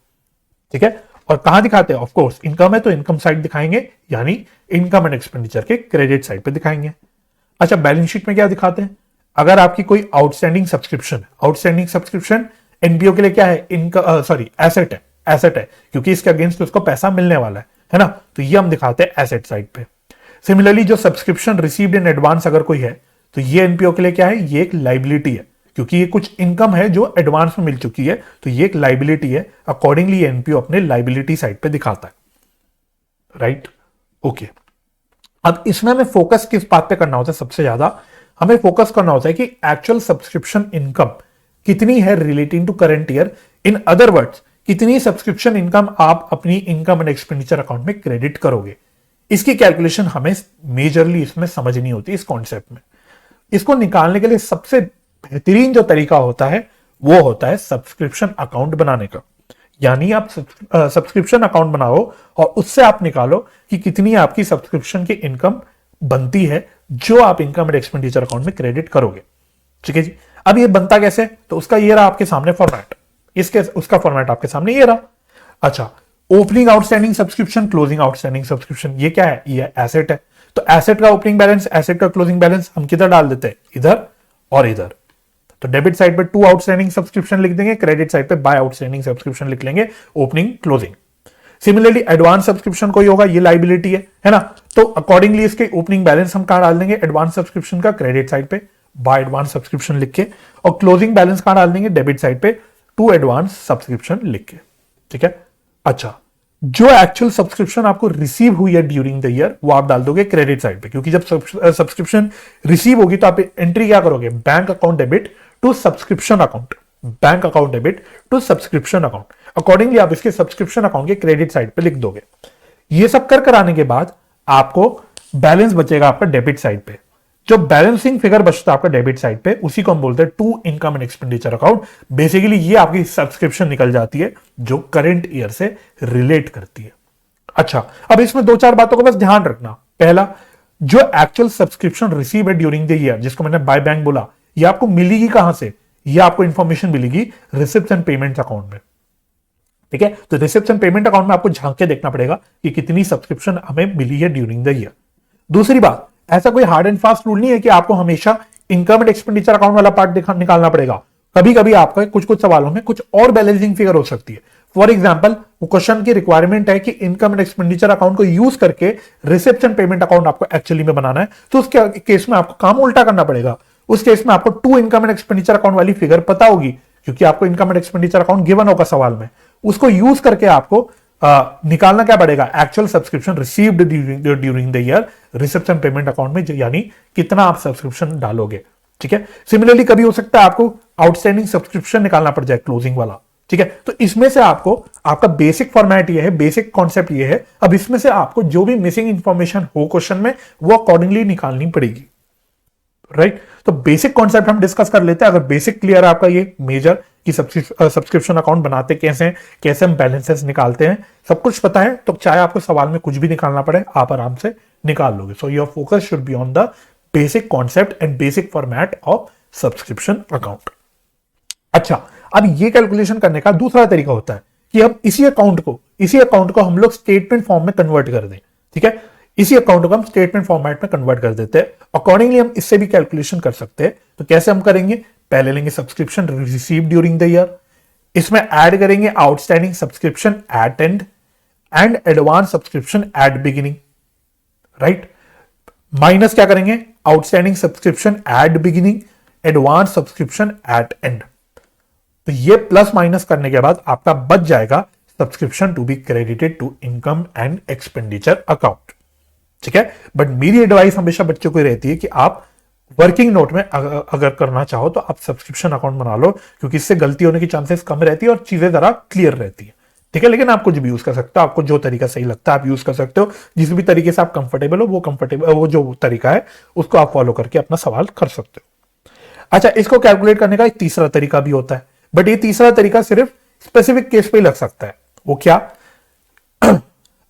ठीक है, और कहां दिखाते हैं? ऑफ कोर्स इनकम है तो इनकम साइड दिखाएंगे, यानी इनकम एंड एक्सपेंडिचर के क्रेडिट साइड पे दिखाएंगे। अच्छा, बैलेंस शीट में क्या दिखाते हैं? अगर आपकी कोई आउटस्टैंडिंग सब्सक्रिप्शन है, आउटस्टैंडिंग सब्सक्रिप्शन एनपीओ के लिए क्या है? एसेट है, एसेट है, क्योंकि इसके अगेंस्ट उसको पैसा मिलने वाला है ना। तो ये हम दिखाते हैं एसेट साइड पे। सिमिलरली जो सब्सक्रिप्शन रिसीव्ड इन एडवांस अगर कोई है तो ये एनपीओ के लिए क्या है? ये एक लाइबिलिटी है, क्योंकि ये कुछ इनकम है जो एडवांस में मिल चुकी है, तो ये एक लाइबिलिटी है, अकॉर्डिंगली एनपीओ अपने लाइबिलिटी साइड पे दिखाता है, राइट। ओके, अब इसमें हमें फोकस किस बात पे करना होता है? सबसे ज्यादा हमें फोकस करना होता है कि एक्चुअल सब्सक्रिप्शन इनकम कितनी है relating to current year. In other words, कितनी सब्सक्रिप्शन इनकम आप अपनी इनकम एंड एक्सपेंडिचर अकाउंट में क्रेडिट करोगे, इसकी कैलकुलेशन हमें मेजरली इसमें समझनी होती है इस कॉन्सेप्ट में। इसको निकालने के लिए सबसे बेहतरीन जो तरीका होता है वो होता है सब्सक्रिप्शन अकाउंट बनाने का। यानी आप सब्सक्रिप्शन अकाउंट बनाओ और उससे आप निकालो कि कितनी आपकी सब्सक्रिप्शन की इनकम बनती है जो आप इनकम एंड एक्सपेंडिचर अकाउंट में क्रेडिट करोगे। ठीक है जी। अब ये बनता कैसे? तो उसका ये रहा आपके सामने फॉर्मेट, इसके उसका फॉर्मेट आपके सामने ये रहा। अच्छा, opening outstanding subscription, closing outstanding subscription, ये क्या है? ये एसेट है। तो एसेट का ओपनिंग बैलेंस, एसेट का क्लोजिंग बैलेंस हम किधर डाल देते हैं? इधर और इधर। तो डेबिट साइड पे टू आउटस्टैंडिंग सब्सक्रिप्शन लिख देंगे, क्रेडिट साइड पे बाय आउटस्टैंडिंग सब्सक्रिप्शन लिख लेंगे, opening closing. Similarly advance subscription कोई होगा, ये लाइबिलिटी है ना, तो अकॉर्डिंगली इसके ओपनिंग बैलेंस हम कहां डाल देंगे? एडवांस सब्सक्रिप्शन का क्रेडिट साइड पे बाय एडवांस सब्सक्रिप्शन लिख के, और क्लोजिंग बैलेंस कहां डाल देंगे? डेबिट साइड पे टू एडवांस सब्सक्रिप्शन लिख के। ठीक है। अच्छा, जो एक्चुअल सब्सक्रिप्शन आपको रिसीव हुई है ड्यूरिंग द ईयर वो आप डाल दोगे क्रेडिट साइड पे, क्योंकि जब सब्सक्रिप्शन रिसीव होगी तो आप एंट्री क्या करोगे? Bank account debit to subscription account, bank account debit to subscription account. Accordingly आप इसके सब्सक्रिप्शन अकाउंट के क्रेडिट साइड पे लिख दोगे। ये सब कर कराने के बाद आपको बैलेंस बचेगा आपका डेबिट साइड पे। जो बैलेंसिंग फिगर बचता है आपका डेबिट साइड पे, उसी को हम बोलते हैं to income and expenditure account. Basically ये आपकी सब्सक्रिप्शन निकल जाती है जो करंट ईयर से रिलेट करती है। अच्छा, अब इसमें दो चार बातों को बस ध्यान रखना। पहला, जो एक्चुअल सब्सक्रिप्शन रिसीव है ड्यूरिंग द ईयर, जिसको मैंने बाय बैंक बोला, ये आपको मिलेगी कहां से? ये आपको इंफॉर्मेशन मिलेगी रिसिप्ट्स एंड पेमेंट अकाउंट में। ठीक है, तो रिसिप्ट्स एंड पेमेंट अकाउंट में आपको झांक के देखना पड़ेगा कि कितनी सब्सक्रिप्शन हमें मिली है ड्यूरिंग द ईयर। दूसरी बात, ऐसा कोई हार्ड एंड फास्ट रूल नहीं है कि आपको हमेशा इनकम एंड एक्सपेंडिचर अकाउंट वाला पार्ट निकालना पड़ेगा। कभी कभी आपका कुछ कुछ सवालों में कुछ और बैलेंसिंग फिगर हो सकती है। फॉर एग्जांपल, वो क्वेश्चन की रिक्वायरमेंट है कि इनकम एंड एक्सपेंडिचर अकाउंट को यूज करके रिसिप्ट एंड पेमेंट अकाउंट आपको एक्चुअली में बनाना है, तो उसके केस में आपको काम उल्टा करना पड़ेगा। उस केस में आपको to income and expenditure account वाली फिगर पता होगी, क्योंकि आपको income and expenditure account given होगा सवाल में। उसको यूज करके आपको निकालना क्या पड़ेगा? Actual subscription received during the year receipt and payment account में, यानी कितना आप सब्सक्रिप्शन डालोगे। ठीक है। सिमिलरली कभी हो सकता है आपको आउटस्टैंडिंग सब्सक्रिप्शन निकालना पड़ जाए, क्लोजिंग वाला। ठीक है, तो इसमें से आपको आपका बेसिक फॉर्मेट ये है, बेसिक कॉन्सेप्ट ये है। अब इसमें से आपको जो भी मिसिंग इंफॉर्मेशन हो क्वेश्चन में वो अकॉर्डिंगली निकालनी पड़ेगी, राइट। तो बेसिक कॉन्सेप्ट हम डिस्कस कर लेते हैं। अगर बेसिक क्लियर है आपका ये मेजर कि सब्सक्रिप्शन अकाउंट बनाते कैसे हैं, कैसे हम बैलेंसेस निकालते हैं, सब कुछ पता है, तो चाहे आपको सवाल में कुछ भी निकालना पड़े आप आराम से निकाल लोगे। So your focus should be on the basic concept and basic format of subscription account. अच्छा, अब ये कैलकुलेशन करने का दूसरा तरीका होता है कि अब इसी अकाउंट को हम लोग स्टेटमेंट फॉर्म में कन्वर्ट कर दें। ठीक है, इसी अकाउंट को हम स्टेटमेंट फॉर्मेट में कन्वर्ट कर देते हैं। अकॉर्डिंगली हम इससे भी कैलकुलेशन कर सकते हैं। तो कैसे हम करेंगे? पहले लेंगे subscription receive during the year, इसमें ऐड करेंगे outstanding subscription eight and and advance subscription at beginning, right. Minus क्या करेंगे? Outstanding subscription at beginning, advance subscription eight and. तो ये प्लस माइनस करने के बाद आपका बच जाएगा subscription to be credited to income and expenditure account. ठीक है, बट मेरी एडवाइस हमेशा बच्चों को रहती है कि आप वर्किंग नोट में अगर करना चाहो तो आप सब्सक्रिप्शन अकाउंट बना लो, क्योंकि इससे गलती होने की चांसेस कम रहती है और चीजें जरा क्लियर रहती है। ठीक है, लेकिन आप कुछ भी यूज कर सकते हो, आपको जो तरीका सही लगता है आप यूज कर सकते हो। जिस भी तरीके से आप कंफर्टेबल हो वो जो तरीका है उसको आप फॉलो करके अपना सवाल कर सकते हो। अच्छा, इसको कैलकुलेट करने का एक तीसरा तरीका भी होता है, बट ये तीसरा तरीका सिर्फ स्पेसिफिक केस पे ही लग सकता है। वो क्या?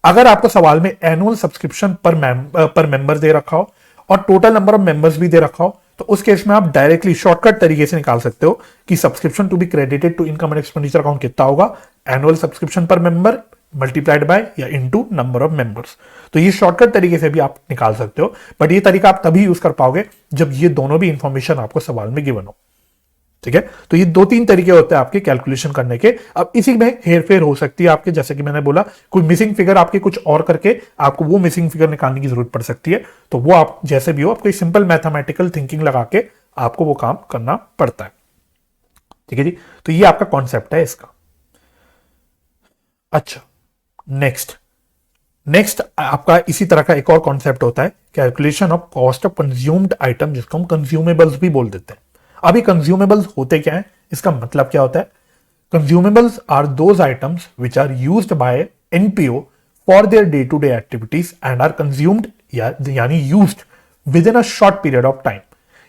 अगर आपको सवाल में एनुअल सब्सक्रिप्शन पर मेंबर दे रखा हो और टोटल नंबर ऑफ मेंबर्स भी दे रखा हो, तो उस केस में आप डायरेक्टली शॉर्टकट तरीके से निकाल सकते हो कि subscription to be credited to income and expenditure account कितना होगा? एनुअल सब्सक्रिप्शन पर मेंबर मल्टीप्लाइड बाय या इनटू नंबर ऑफ मेंबर्स। तो ये शॉर्टकट तरीके से भी आप निकाल सकते हो, बट ये तरीका आप तभी यूज कर पाओगे जब ये दोनों भी इंफॉर्मेशन आपको सवाल में गिवन हो। ठीक है, तो ये दो तीन तरीके होते हैं आपके कैलकुलेशन करने के। अब इसी में हेरफेर हो सकती है आपके, जैसे कि मैंने बोला कोई मिसिंग फिगर आपके कुछ और करके आपको वो मिसिंग फिगर निकालने की जरूरत पड़ सकती है। तो वो आप जैसे भी हो, आपको सिंपल मैथमेटिकल थिंकिंग लगा के आपको वो काम करना पड़ता है। ठीक है जी। तो ये आपका कॉन्सेप्ट है इसका। अच्छा, नेक्स्ट नेक्स्ट आपका इसी तरह का एक और कॉन्सेप्ट होता है calculation of cost of consumed item, जिसको हम कंज्यूमेबल्स भी बोल देते हैं। अभी कंज्यूमेबल्स होते क्या है, इसका मतलब क्या होता है? Consumables are those items which are used by NPO for their day to day activities and are consumed यानी used within a short period of time.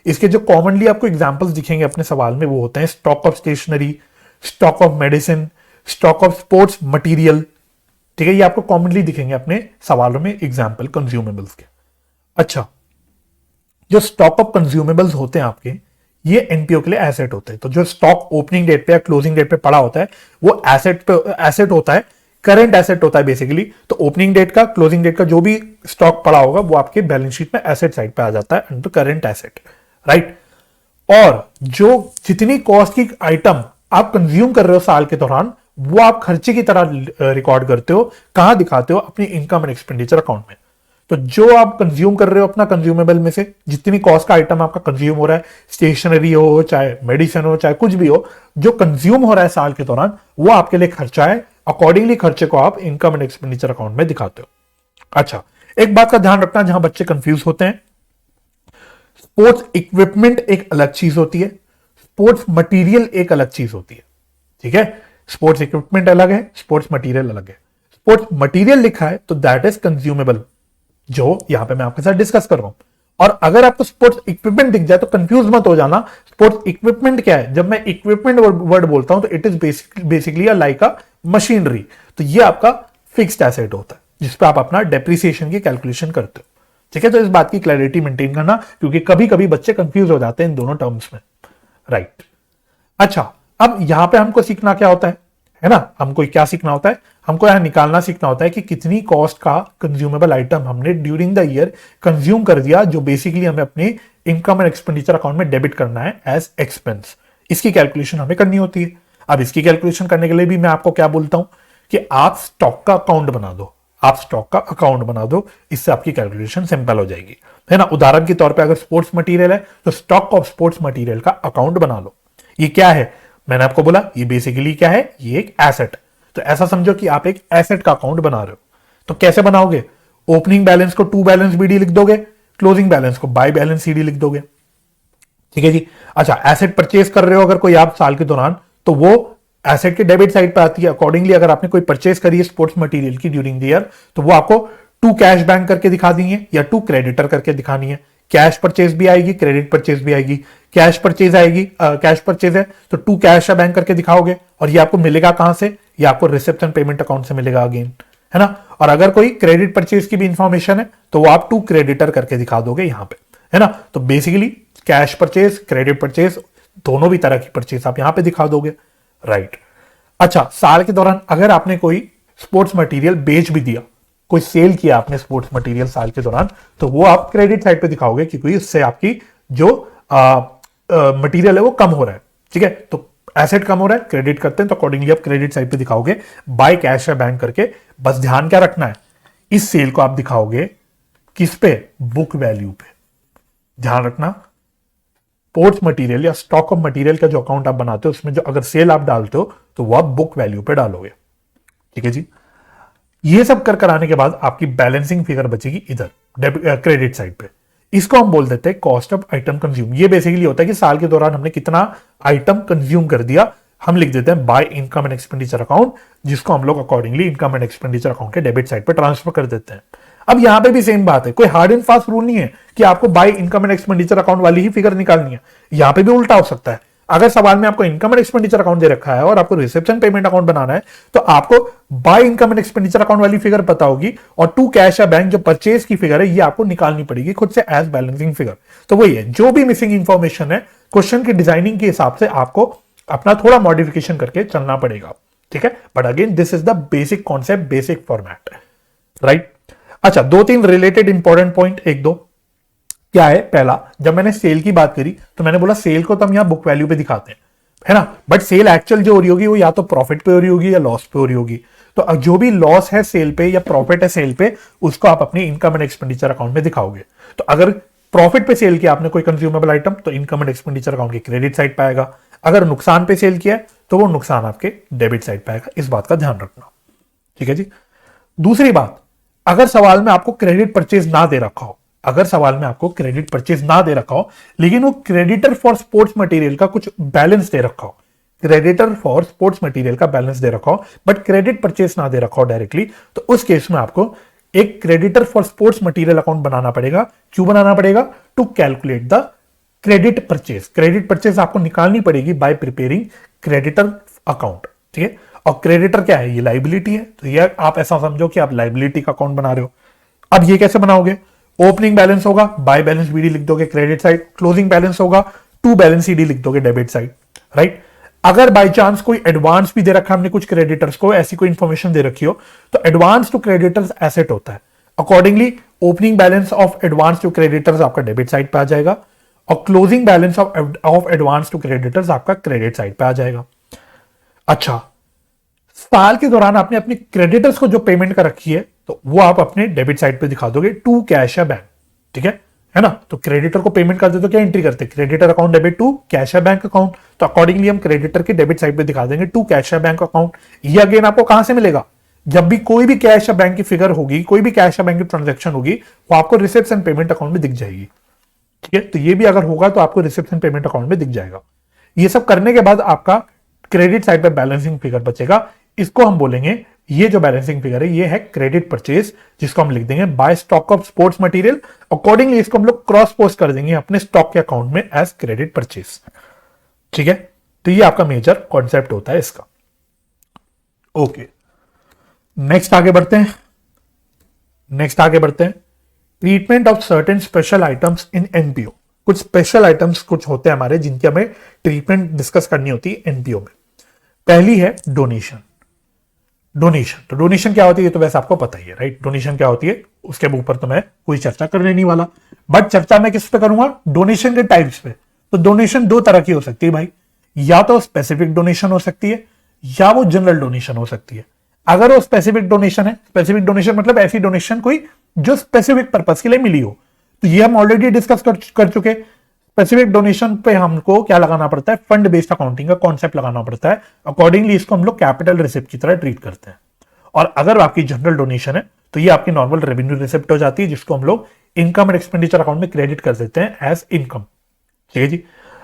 इसके जो कॉमनली आपको एग्जांपल्स दिखेंगे अपने सवाल में, वो होते हैं stock of stationery, stock of medicine, stock of sports material. ठीक है, ये आपको कॉमनली दिखेंगे अपने सवालों में एग्जाम्पल कंज्यूमेबल्स के। अच्छा, जो स्टॉक ऑफ कंज्यूमेबल्स होते हैं आपके, ये एनपीओ के लिए एसेट होते हैं। तो जो स्टॉक ओपनिंग डेट पे या क्लोजिंग डेट पे पड़ा होता है, वो एसेट होता है, करंट एसेट होता है बेसिकली। तो ओपनिंग डेट का, क्लोजिंग डेट का जो भी स्टॉक पड़ा होगा, वो आपके बैलेंस शीट में एसेट साइड पे आ जाता है, अंडर करंट एसेट, राइट। और जो जितनी कॉस्ट की आइटम आप कंज्यूम कर रहे हो साल के दौरान, वो आप खर्चे की तरह रिकॉर्ड करते हो, कहां दिखाते हो? अपनी इनकम एंड एक्सपेंडिचर अकाउंट में। तो जो आप कंज्यूम कर रहे हो अपना कंज्यूमेबल में से, जितनी कॉस्ट का आइटम आपका कंज्यूम हो रहा है, स्टेशनरी हो, चाहे मेडिसिन हो, चाहे कुछ भी हो, जो कंज्यूम हो रहा है साल के दौरान, वो आपके लिए खर्चा है। अकॉर्डिंगली खर्चे को आप इनकम एंड एक्सपेंडिचर अकाउंट में दिखाते हो। अच्छा, एक बात का ध्यान रखना जहां बच्चे कंफ्यूज होते हैं, स्पोर्ट्स इक्विपमेंट एक अलग चीज होती है, स्पोर्ट्स मटेरियल एक अलग चीज होती है। ठीक है, स्पोर्ट्स इक्विपमेंट अलग है, स्पोर्ट्स मटेरियल अलग है। स्पोर्ट्स मटेरियल लिखा है तो दैट इज कंज्यूमेबल, जो यहां पे मैं आपके साथ डिस्कस कर रहा हूं। और अगर आपको स्पोर्ट्स इक्विपमेंट दिख जाए तो कंफ्यूज मत हो जाना। स्पोर्ट्स इक्विपमेंट क्या है? जब मैं इक्विपमेंट वर्ड बोलता हूं तो it is basically like a machinery. तो ये आपका फिक्स्ड एसेट होता है, जिसपे आप अपना डेप्रिसिएशन की कैलकुलेशन करते हो। ठीक है, तो इस बात की क्लैरिटी मेंटेन करना, क्योंकि कभी कभी बच्चे कंफ्यूज हो जाते हैं इन दोनों टर्म्स में, राइट। अच्छा, अब यहां पे हमको सीखना क्या होता है ना? हमको क्या सीखना होता है? हमको यहां निकालना सीखना होता है कि कितनी कॉस्ट का कंज्यूमेबल आइटम हमने ड्यूरिंग द ईयर कंज्यूम कर दिया, जो बेसिकली हमें अपने इनकम एंड एक्सपेंडिचर अकाउंट में डेबिट करना है एज एक्सपेंस। इसकी कैलकुलेशन हमें करनी होती है। अब इसकी कैलकुलेशन करने के लिए भी मैं आपको क्या बोलता हूं कि आप स्टॉक का अकाउंट बना दो, आप स्टॉक का अकाउंट बना दो, इससे आपकी कैलकुलेशन सिंपल हो जाएगी, है ना। उदाहरण के तौर पे अगर स्पोर्ट्स मटेरियल है तो स्टॉक ऑफ स्पोर्ट्स मटेरियल का अकाउंट बना लो। ये क्या है? मैंने आपको बोला ये बेसिकली क्या है, ये एक एसेट। तो ऐसा समझो कि आप एक एसेट का अकाउंट बना रहे हो। तो कैसे बनाओगे? ओपनिंग बैलेंस को टू बैलेंस बीडी लिख दोगे, क्लोजिंग बैलेंस को बाय बैलेंस सीडी लिख दोगे। ठीक है जी। अच्छा, एसेट परचेज कर रहे हो अगर कोई आप साल के दौरान, तो वो एसेट के डेबिट साइड पे आती है। अकॉर्डिंगली अगर आपने कोई परचेज करी है स्पोर्ट्स मटेरियल की ड्यूरिंग द ईयर, तो वो आपको टू कैश बैंक करके दिखा दी है या टू क्रेडिटर करके दिखानी है। कैश परचेज भी आएगी, क्रेडिट परचेज भी आएगी। कैश परचेज आएगी, कैश परचेज है तो टू कैश या बैंक करके दिखाओगे, और ये आपको मिलेगा कहां से? ये आपको रिसेप्शन पेमेंट अकाउंट से मिलेगा अगेन, है ना। और अगर कोई क्रेडिट परचेज की भी इंफॉर्मेशन है तो वो आप टू क्रेडिटर करके दिखा दोगे यहां पे, है ना। तो basically cash purchase, credit purchase, दोनों भी तरह की परचेज आप यहां पे दिखा दोगे, राइट। अच्छा, साल के दौरान अगर आपने कोई स्पोर्ट्स मटेरियल बेच भी दिया, कोई सेल किया आपने स्पोर्ट्स मटेरियल साल के दौरान, तो वो आप क्रेडिट साइड पे दिखाओगे, क्योंकि इससे आपकी जो मटेरियल है वो कम हो रहा है। ठीक है, तो एसेट कम हो रहा है, क्रेडिट करते हैं तो अकॉर्डिंगली आप क्रेडिट साइड पे दिखाओगे बाय कैश या बैंक करके। बस ध्यान क्या रखना है, इस सेल को आप दिखाओगे किस पे? बुक वैल्यू पे। ध्यान रखना, स्पोर्ट्स मटेरियल या स्टॉक ऑफ मटेरियल का जो अकाउंट आप बनाते हो, उसमें जो अगर सेल आप डालते हो तो वो आप बुक वैल्यू पे डालोगे। ठीक है जी। ये सब कर आने के बाद आपकी बैलेंसिंग फिगर बचेगी इधर क्रेडिट साइड पे। इसको हम बोल देते हैं कॉस्ट ऑफ आइटम कंज्यूम। ये बेसिकली होता है कि साल के दौरान हमने कितना आइटम कंज्यूम कर दिया, हम लिख देते हैं by income and expenditure account, जिसको हम लोग accordingly income and expenditure account के डेबिट साइड पे ट्रांसफर कर देते हैं। अब यहां पे भी सेम बात है, कोई हार्ड एंड फास्ट रूल नहीं है कि आपको by income and expenditure account वाली ही फिगर निकालनी है। यहां पे भी उल्टा हो सकता है। अगर सवाल में आपको इनकम एंड एक्सपेंडिचर अकाउंट दे रखा है और आपको रिसेप्शन पेमेंट अकाउंट बनाना है, तो आपको by income and expenditure account वाली फिगर पता होगी, और टू कैश या बैंक जो परचेज की फिगर है ये आपको निकालनी पड़ेगी खुद से एज बैलेंसिंग फिगर। तो वही है, जो भी मिसिंग इंफॉर्मेशन है क्वेश्चन की डिजाइनिंग के हिसाब से आपको अपना थोड़ा मॉडिफिकेशन करके चलना पड़ेगा। ठीक है, but again this is the basic concept, basic format, right. अच्छा, दो तीन रिलेटेड इंपॉर्टेंट पॉइंट, एक दो क्या है। पहला, जब मैंने सेल की बात करी तो मैंने बोला सेल को तो हम यहां बुक वैल्यू पे दिखाते हैं, है ना, बट सेल एक्चुअल जो हो रही होगी वो या तो प्रॉफिट पे हो रही होगी या लॉस पे हो रही होगी। तो जो भी लॉस है सेल पे या प्रॉफिट है सेल पे, उसको आप अपनी इनकम एंड एक्सपेंडिचर अकाउंट में दिखाओगे। तो अगर प्रॉफिट पे सेल किया आपने कोई कंज्यूमेबल आइटम, तो इनकम एंड एक्सपेंडिचर अकाउंट के क्रेडिट साइड पे आएगा। अगर नुकसान पे सेल किया है तो वो नुकसान आपके डेबिट साइड पे आएगा, इस बात का ध्यान रखना। ठीक है जी। दूसरी बात, अगर सवाल में आपको क्रेडिट परचेज ना दे रखा हो, अगर सवाल में आपको क्रेडिट परचेज ना दे रखा हो लेकिन वो क्रेडिटर फॉर स्पोर्ट्स मटेरियल का कुछ बैलेंस दे रखा हो, क्रेडिटर फॉर स्पोर्ट्स मटेरियल का बैलेंस दे रखा हो बट क्रेडिट परचेज ना दे रखा हो डायरेक्टली, तो उस केस में आपको एक creditor for sports material account बनाना पड़ेगा। क्यों बनाना पड़ेगा? To calculate the credit purchase. Credit purchase आपको निकालनी पड़ेगी बाय प्रिपेयरिंग क्रेडिटर अकाउंट। ठीक है, और क्रेडिटर क्या है? ये लाइबिलिटी है, तो ये आप ऐसा समझो कि आप लाइबिलिटी का अकाउंट बना रहे हो। अब ये कैसे बनाओगे? ओपनिंग बैलेंस होगा, बाय बैलेंस बीडी लिख दोगे क्रेडिट साइड, क्लोजिंग बैलेंस होगा, टू बैलेंस सीडी लिख दोगे डेबिट साइड, राइट। अगर बाय चांस कोई एडवांस भी दे रखा है हमने कुछ क्रेडिटर्स को, ऐसी कोई इंफॉर्मेशन दे रखी हो, तो एडवांस टू क्रेडिटर्स एसेट होता है। Accordingly opening balance of advance to creditors आपका डेबिट साइड पे आ जाएगा और closing balance of advance to creditors आपका क्रेडिट साइड पे आ जाएगा। अच्छा, साल के दौरान आपने अपने क्रेडिटर्स को जो पेमेंट कर रखी है तो वो आप अपने डेबिट साइड पे दिखा दोगे टू कैश या बैंक। ठीक है ना। तो क्रेडिटर को पेमेंट कर दे तो क्या एंट्री करते हैं? Creditor account debit to cash या बैंक अकाउंट। तो अकॉर्डिंगली हम क्रेडिटर के डेबिट साइड पे दिखा देंगे टू कैश या बैंक अकाउंट। ये अगेन आपको कहां से मिलेगा? जब भी कोई भी कैश या बैंक की फिगर होगी, कोई भी कैश या बैंक की ट्रांजेक्शन होगी, वो आपको रिसिप्ट्स एंड पेमेंट अकाउंट में दिख जाएगी। ठीक है, तो ये भी अगर होगा तो आपको रिसिप्ट्स एंड पेमेंट अकाउंट में दिख जाएगा। ये सब करने के बाद आपका क्रेडिट साइड पे बैलेंसिंग फिगर बचेगा। इसको हम बोलेंगे, ये जो बैलेंसिंग फिगर है ये है क्रेडिट परचेज, जिसको हम लिख देंगे by stock of sports material. Accordingly इसको हम लोग क्रॉस पोस्ट कर देंगे अपने स्टॉक के अकाउंट में एज क्रेडिट परचेज। ठीक है, तो ये आपका मेजर कॉन्सेप्ट होता है इसका। ओके, नेक्स्ट आगे बढ़ते हैं। Treatment of certain special items in NPO. कुछ स्पेशल आइटम्स कुछ होते हैं हमारे जिनकी हमें ट्रीटमेंट डिस्कस करनी होती है एनपीओ में। पहली है डोनेशन। तो डोनेशन क्या होती है ये तो वैसे आपको पता ही है, राइट। डोनेशन क्या होती है उसके ऊपर तो मैं कोई चर्चा करने नहीं वाला, बट चर्चा मैं किस पे करूंगा? डोनेशन के टाइप्स पे। तो डोनेशन दो तरह की हो सकती है भाई, या तो स्पेसिफिक डोनेशन हो सकती है या वो जनरल डोनेशन हो सकती है। अगर वो स्पेसिफिक डोनेशन है, स्पेसिफिक डोनेशन मतलब ऐसी डोनेशन कोई जो स्पेसिफिक पर्पस के लिए मिली हो, तो ये हम ऑलरेडी डिस्कस कर चुके। स्पेसिफिक डोनेशन पे हमको क्या लगाना पड़ता है? फंड बेस्ड अकाउंटिंग का कॉन्सेप्ट लगाना पड़ता है। अकॉर्डिंगली इसको हम लोग कैपिटल रिसिप्ट की तरह ट्रीट करते हैं। और अगर आपकी जनरल डोनेशन है तो ये आपकी नॉर्मल रेवेन्यू रिसिप्ट हो जाती है, जिसको हम लोग इनकम एंड एक्सपेंडिचर अकाउंट में क्रेडिट कर देते हैं एज इनकम। ठीक है जी।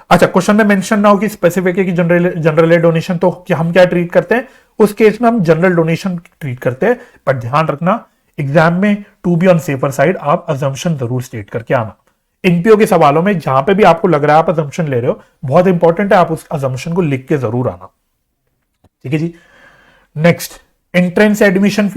अच्छा, क्वेश्चन में मेंशन ना हो कि स्पेसिफिक है कि जनरल डोनेशन, तो क्या हम क्या ट्रीट करते हैं? उस केस में हम जनरल डोनेशन ट्रीट करते हैं। पर ध्यान रखना, एग्जाम में to be on safer side आप अजम्पशन जरूर स्टेट करके आना। एनपीओ के सवालों में जहां पे भी आपको लग रहा है आप अजम्पशन ले रहे हो, बहुत इंपॉर्टेंट है आप उस अजम्पशन को लिख के जरूर आना। ठीक है जी। Next, entrance admission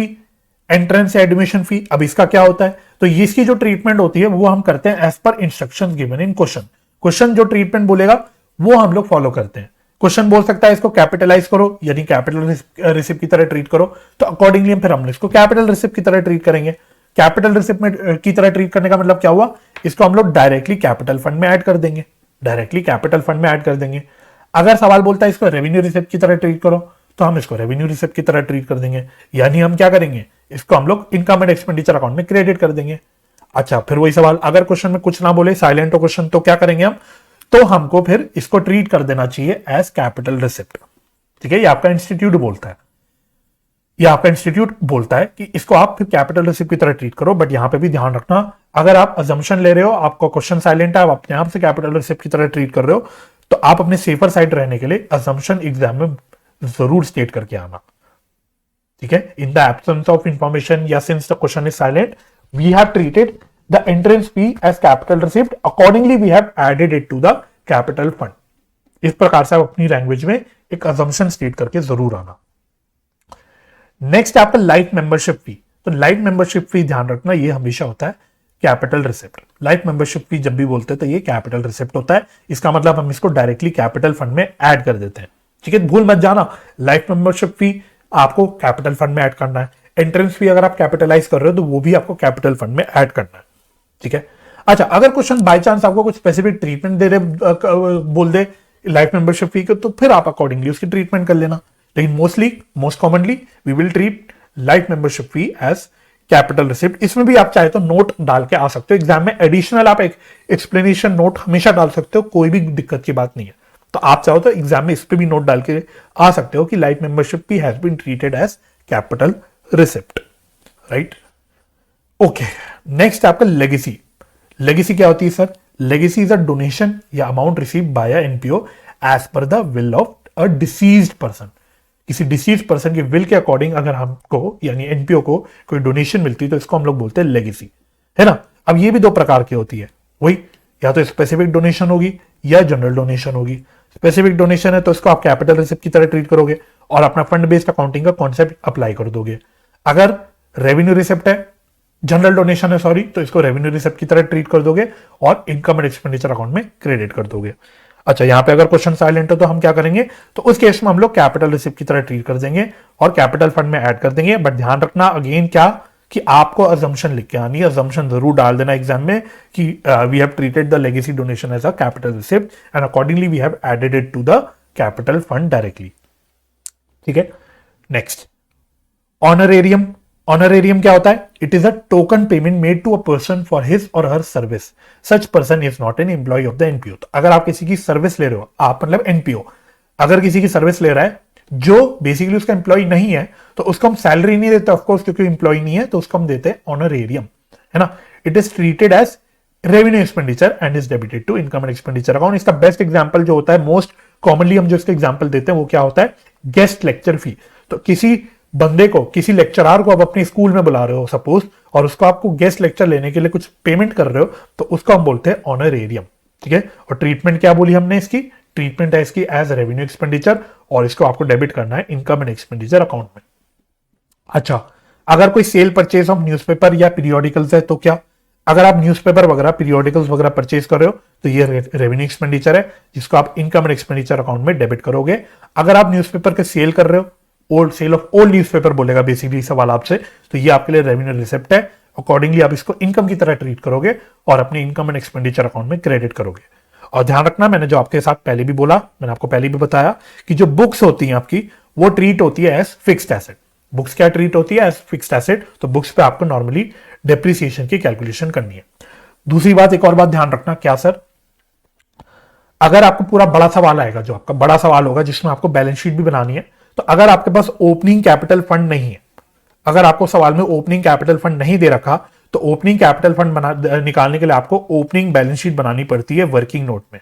fee. अब इसका क्या होता है? तो इसकी जो ट्रीटमेंट होती है वो हम करते हैं एज पर इंस्ट्रक्शंस गिवन इन क्वेश्चन जो ट्रीटमेंट बोलेगा वो हम लोग फॉलो करते हैं। क्वेश्चन बोल सकता है इसको कैपिटलाइज करो, यानी कैपिटल रिसिप्ट की तरह ट्रीट करो, तो अकॉर्डिंगली फिर हम इसको कैपिटल रिसिप्ट की तरह ट्रीट करेंगे। कैपिटल रिसिप्ट में की तरह ट्रीट करने का मतलब क्या हुआ? इसको हम लोग डायरेक्टली कैपिटल फंड में ऐड कर देंगे। अगर सवाल बोलता है इसको रेवेन्यू रिसिप्ट की तरह ट्रीट करो, तो हम इसको रेवेन्यू रिसिप्ट की तरह ट्रीट कर देंगे, यानी हम क्या करेंगे? इसको हम लोग इनकम एंड एक्सपेंडिचर अकाउंट में क्रेडिट कर देंगे। अच्छा, फिर वही सवाल, अगर क्वेश्चन में कुछ ना बोले, साइलेंट हो क्वेश्चन, तो क्या करेंगे हम? तो हमको फिर इसको ट्रीट कर देना चाहिए एज कैपिटल रिसिप्ट। ठीक है, ये आपका इंस्टीट्यूट बोलता है कि इसको आप फिर कैपिटल रिसिप्ट की तरह ट्रीट करो। बट यहां पे भी ध्यान रखना, अगर आप अजम्पशन ले रहे हो, आपका क्वेश्चन साइलेंट है, आप अपने आप से कैपिटल रिसिप्ट की तरह ट्रीट कर रहे हो, तो आप अपने सेफर साइड रहने के लिए अजम्पशन एग्जाम में जरूर स्टेट करके आना। ठीक है, in the absence of information या since the question is silent, we have treated the entrance fee as capital receipt, accordingly we have added it to the capital fund. इस प्रकार से आप अपनी लैंग्वेज में एक अजम्पशन स्टेट करके जरूर आना। नेक्स्ट है आपका लाइफ मेंबरशिप फी। तो लाइफ मेंबरशिप फी ध्यान रखना, ये हमेशा होता है कैपिटल रिसिप्ट। लाइफ मेंबरशिप फी जब भी बोलते हैं तो ये कैपिटल रिसिप्ट होता है। इसका मतलब हम इसको डायरेक्टली कैपिटल फंड में ऐड कर देते हैं। ठीक है, भूल मत जाना, लाइफ मेंबरशिप फी आपको कैपिटल फंड में ऐड करना है। एंट्रेंस फी अगर आप कैपिटलाइज कर रहे हो तो वो भी आपको कैपिटल फंड में ऐड करना है। ठीक है। अच्छा, अगर क्वेश्चन बाय चांस आपको कुछ स्पेसिफिक ट्रीटमेंट दे रहे बोल दे लाइफ मेंबरशिप फी को, तो फिर आप अकॉर्डिंगली उसकी ट्रीटमेंट कर लेना। लेकिन most commonly we will treat life membership fee as capital receipt. इसमें भी आप चाहे तो नोट डाल के आ सकते हो एग्जाम में, एडिशनल आप एक एक्सप्लेनेशन नोट हमेशा डाल सकते हो, कोई भी दिक्कत की बात नहीं है। तो आप चाहो तो एग्जाम में इस पे भी नोट डाल के आ सकते हो कि लाइफ मेंबरशिप भी has been treated as capital receipt, right. Okay, next आपका लेगेसी। लेगेसी क्या होती है sir? Legacy is a donation या amount receive by NPO as per the will of a deceased person. किसी डिसीज पर्सन के will के according अगर हमको यानी एनपीओ को कोई डोनेशन मिलती है तो इसको हम लोग बोलते हैं लेगेसी, है ना। अब ये भी दो प्रकार की होती है, वही या तो स्पेसिफिक डोनेशन होगी या जनरल डोनेशन होगी। स्पेसिफिक डोनेशन है तो इसको आप कैपिटल रिसिप्ट की तरह ट्रीट करोगे और अपना फंड बेस्ड अकाउंटिंग का कॉन्सेप्ट अप्लाई कर दोगे। अगर रेवेन्यू रिसिप्ट है, जनरल डोनेशन है सॉरी, तो इसको रेवेन्यू रिसिप्ट की तरह ट्रीट कर दोगे और इनकम एंड एक्सपेंडिचर अकाउंट में क्रेडिट कर दोगे। अच्छा, यहां पे अगर क्वेश्चन साइलेंट है तो हम क्या करेंगे, तो उस केस में हम लोग कैपिटल रिसिप्ट की तरह ट्रीट कर देंगे और कैपिटल फंड में ऐड कर देंगे। बट ध्यान रखना अगेन क्या कि आपको अजम्पशन लिख के आनी है, अजम्पशन जरूर डाल देना एग्जाम में कि we have treated the legacy donation as a capital receipt and accordingly we have added it to the capital fund directly. ठीक है, नेक्स्ट ऑनरेरियम। ऑनरेरियम क्या होता है? It is a token payment made to a person for his or her service. Such person is not an employee of the NPO. तो अगर आप किसी की सर्विस ले रहे हो, आप मतलब एनपीओ अगर किसी की सर्विस ले रहा है जो बेसिकली उसका एम्प्लॉय नहीं है, तो उसको हम सैलरी नहीं देते ऑफकोर्स, क्योंकि एम्प्लॉय नहीं है, तो उसको हम देते हैं ऑनरेरियम, है ना। It is treated as revenue expenditure and is debited to income and expenditure account. इसका बेस्ट एग्जांपल जो होता है, मोस्ट कॉमनली हम जो इसका एग्जांपल देते हैं वो क्या होता है? गेस्ट लेक्चर फी। तो किसी बंदे को, किसी लेक्चरार को आप अपने स्कूल में बुला रहे हो सपोज, और उसको आपको गेस्ट लेक्चर लेने के लिए कुछ पेमेंट कर रहे हो, तो उसको हम बोलते हैं ऑनरेरियम। ठीक है, और ट्रीटमेंट क्या बोली हमने इसकी? ट्रीटमेंट है इसकी एज रेवेन्यू एक्सपेंडिचर और इसको आपको डेबिट करना है इनकम एंड एक्सपेंडिचर अकाउंट में। अच्छा, अगर कोई सेल परचेज ऑफ न्यूज़पेपर या पीरियोडिकल्स है तो क्या? अगर आप न्यूज़पेपर वगैरह पीरियोडिकल्स वगैरह परचेज कर रहे हो तो ये रेवेन्यू एक्सपेंडिचर है जिसको आप इनकम एंड एक्सपेंडिचर अकाउंट में डेबिट करोगे। अगर आप न्यूज़पेपर के सेल कर रहे हो, old sale of old newspaper बोलेगा बेसिकली सवाल आपसे, तो ये आपके लिए रेवेन्यू रिसिप्ट है। अकॉर्डिंगली आप इसको इनकम की तरह ट्रीट करोगे और अपने इनकम एंड एक्सपेंडिचर अकाउंट में क्रेडिट करोगे। और ध्यान रखना, मैंने जो आपके साथ पहले भी बोला, मैंने आपको पहले भी बताया कि जो बुक्स होती हैं आपकी वो ट्रीट होती है एज फिक्स्ड एसेट। बुक्स क्या ट्रीट होती है? As fixed asset. तो बुक्स पे आपको नॉर्मली डेप्रिसिएशन की कैलकुलेशन करनी है। दूसरी बात, एक और बात ध्यान रखना, क्या सर? अगर आपको पूरा बड़ा सवाल आएगा, जो आपका बड़ा सवाल होगा जिसमें आपको बैलेंस शीट भी बनानी है, तो अगर आपके पास ओपनिंग कैपिटल फंड नहीं है, अगर आपको सवाल में ओपनिंग कैपिटल फंड नहीं दे रखा, तो ओपनिंग कैपिटल फंड निकालने के लिए आपको ओपनिंग बैलेंस शीट बनानी पड़ती है वर्किंग नोट में।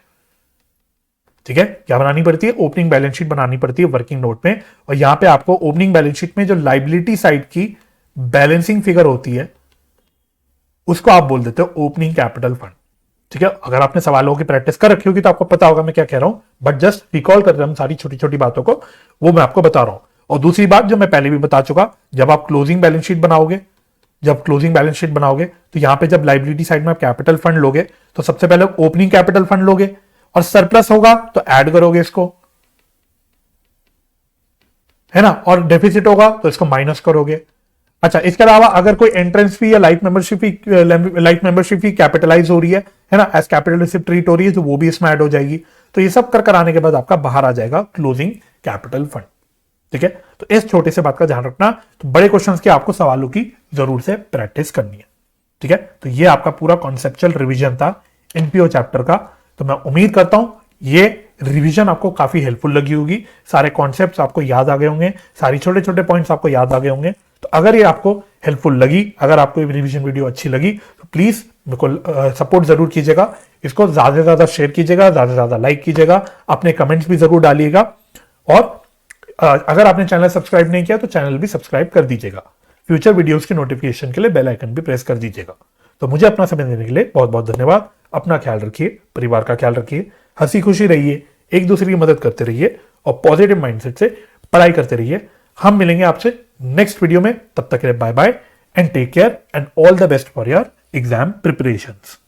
ठीक है, क्या बनानी पड़ती है? ओपनिंग बैलेंस शीट बनानी पड़ती है वर्किंग नोट में। और यहां पे आपको ओपनिंग बैलेंस शीट में जो लाइबिलिटी साइड की बैलेंसिंग फिगर होती है उसको आप बोल देते हो ओपनिंग कैपिटल फंड। ठीक है, अगर आपने सवालों की प्रैक्टिस कर रखी होगी तो आपको पता होगा मैं क्या कह रहा हूं, बट जस्ट रिकॉल कर रहे हम सारी छोटी छोटी बातों को, वो मैं आपको बता रहा हूं। और दूसरी बात जो मैं पहले भी बता चुका, जब आप क्लोजिंग बैलेंस शीट बनाओगे, तो यहां पे जब लाइबिलिटी साइड में आप कैपिटल फंड लोगे तो सबसे पहले ओपनिंग कैपिटल फंड लोगे और सरप्लस होगा तो ऐड करोगे इसको, है ना, और डेफिसिट होगा तो इसको माइनस करोगे। अच्छा, इसके अलावा अगर कोई एंट्रेंस फी या लाइफ मेंबरशिप फी कैपिटलाइज हो रही है ना, एज कैपिटल रिसिप्ट ट्रीट हो रही है, तो वो भी इसमें ऐड हो जाएगी। तो ये सब कराने के बाद आपका बाहर आ जाएगा क्लोजिंग कैपिटल फंड। ठीक है, तो इस छोटे से बात का ध्यान रखना। तो बड़े क्वेश्चंस की आपको सवालों की जरूर से प्रैक्टिस करनी है। ठीक है, तो ये आपका पूरा कॉन्सेप्चुअल रिवीजन था एनपीओ चैप्टर का। तो मैं उम्मीद करता हूं ये रिवीजन आपको काफी हेल्पफुल लगी होगी, सारे कॉन्सेप्ट्स आपको याद आ गए होंगे, सारी छोटे छोटे पॉइंट्स आपको याद आ गए होंगे। तो अगर ये आपको हेल्पफुल लगी, अगर आपको ये रिवीजन वीडियो अच्छी लगी, तो प्लीज मेरे को सपोर्ट जरूर कीजिएगा, इसको ज्यादा से ज्यादा शेयर कीजिएगा, ज्यादा से ज्यादा लाइक कीजिएगा, अपने कमेंट्स भी जरूर डालिएगा। और अगर आपने चैनल सब्सक्राइब नहीं किया तो चैनल भी सब्सक्राइब कर दीजिएगा। फ्यूचर वीडियोस की नोटिफिकेशन के लिए बेल आइकन भी प्रेस कर दीजिएगा। तो मुझे अपना समय देने के लिए बहुत बहुत धन्यवाद। अपना ख्याल रखिए, परिवार का ख्याल रखिए, हंसी खुशी रहिए, एक दूसरे की मदद करते रहिए और पॉजिटिव माइंडसेट से पढ़ाई करते रहिए। हम मिलेंगे आपसे नेक्स्ट वीडियो में, तब तक के लिए bye bye and take care and all the best for your exam preparations.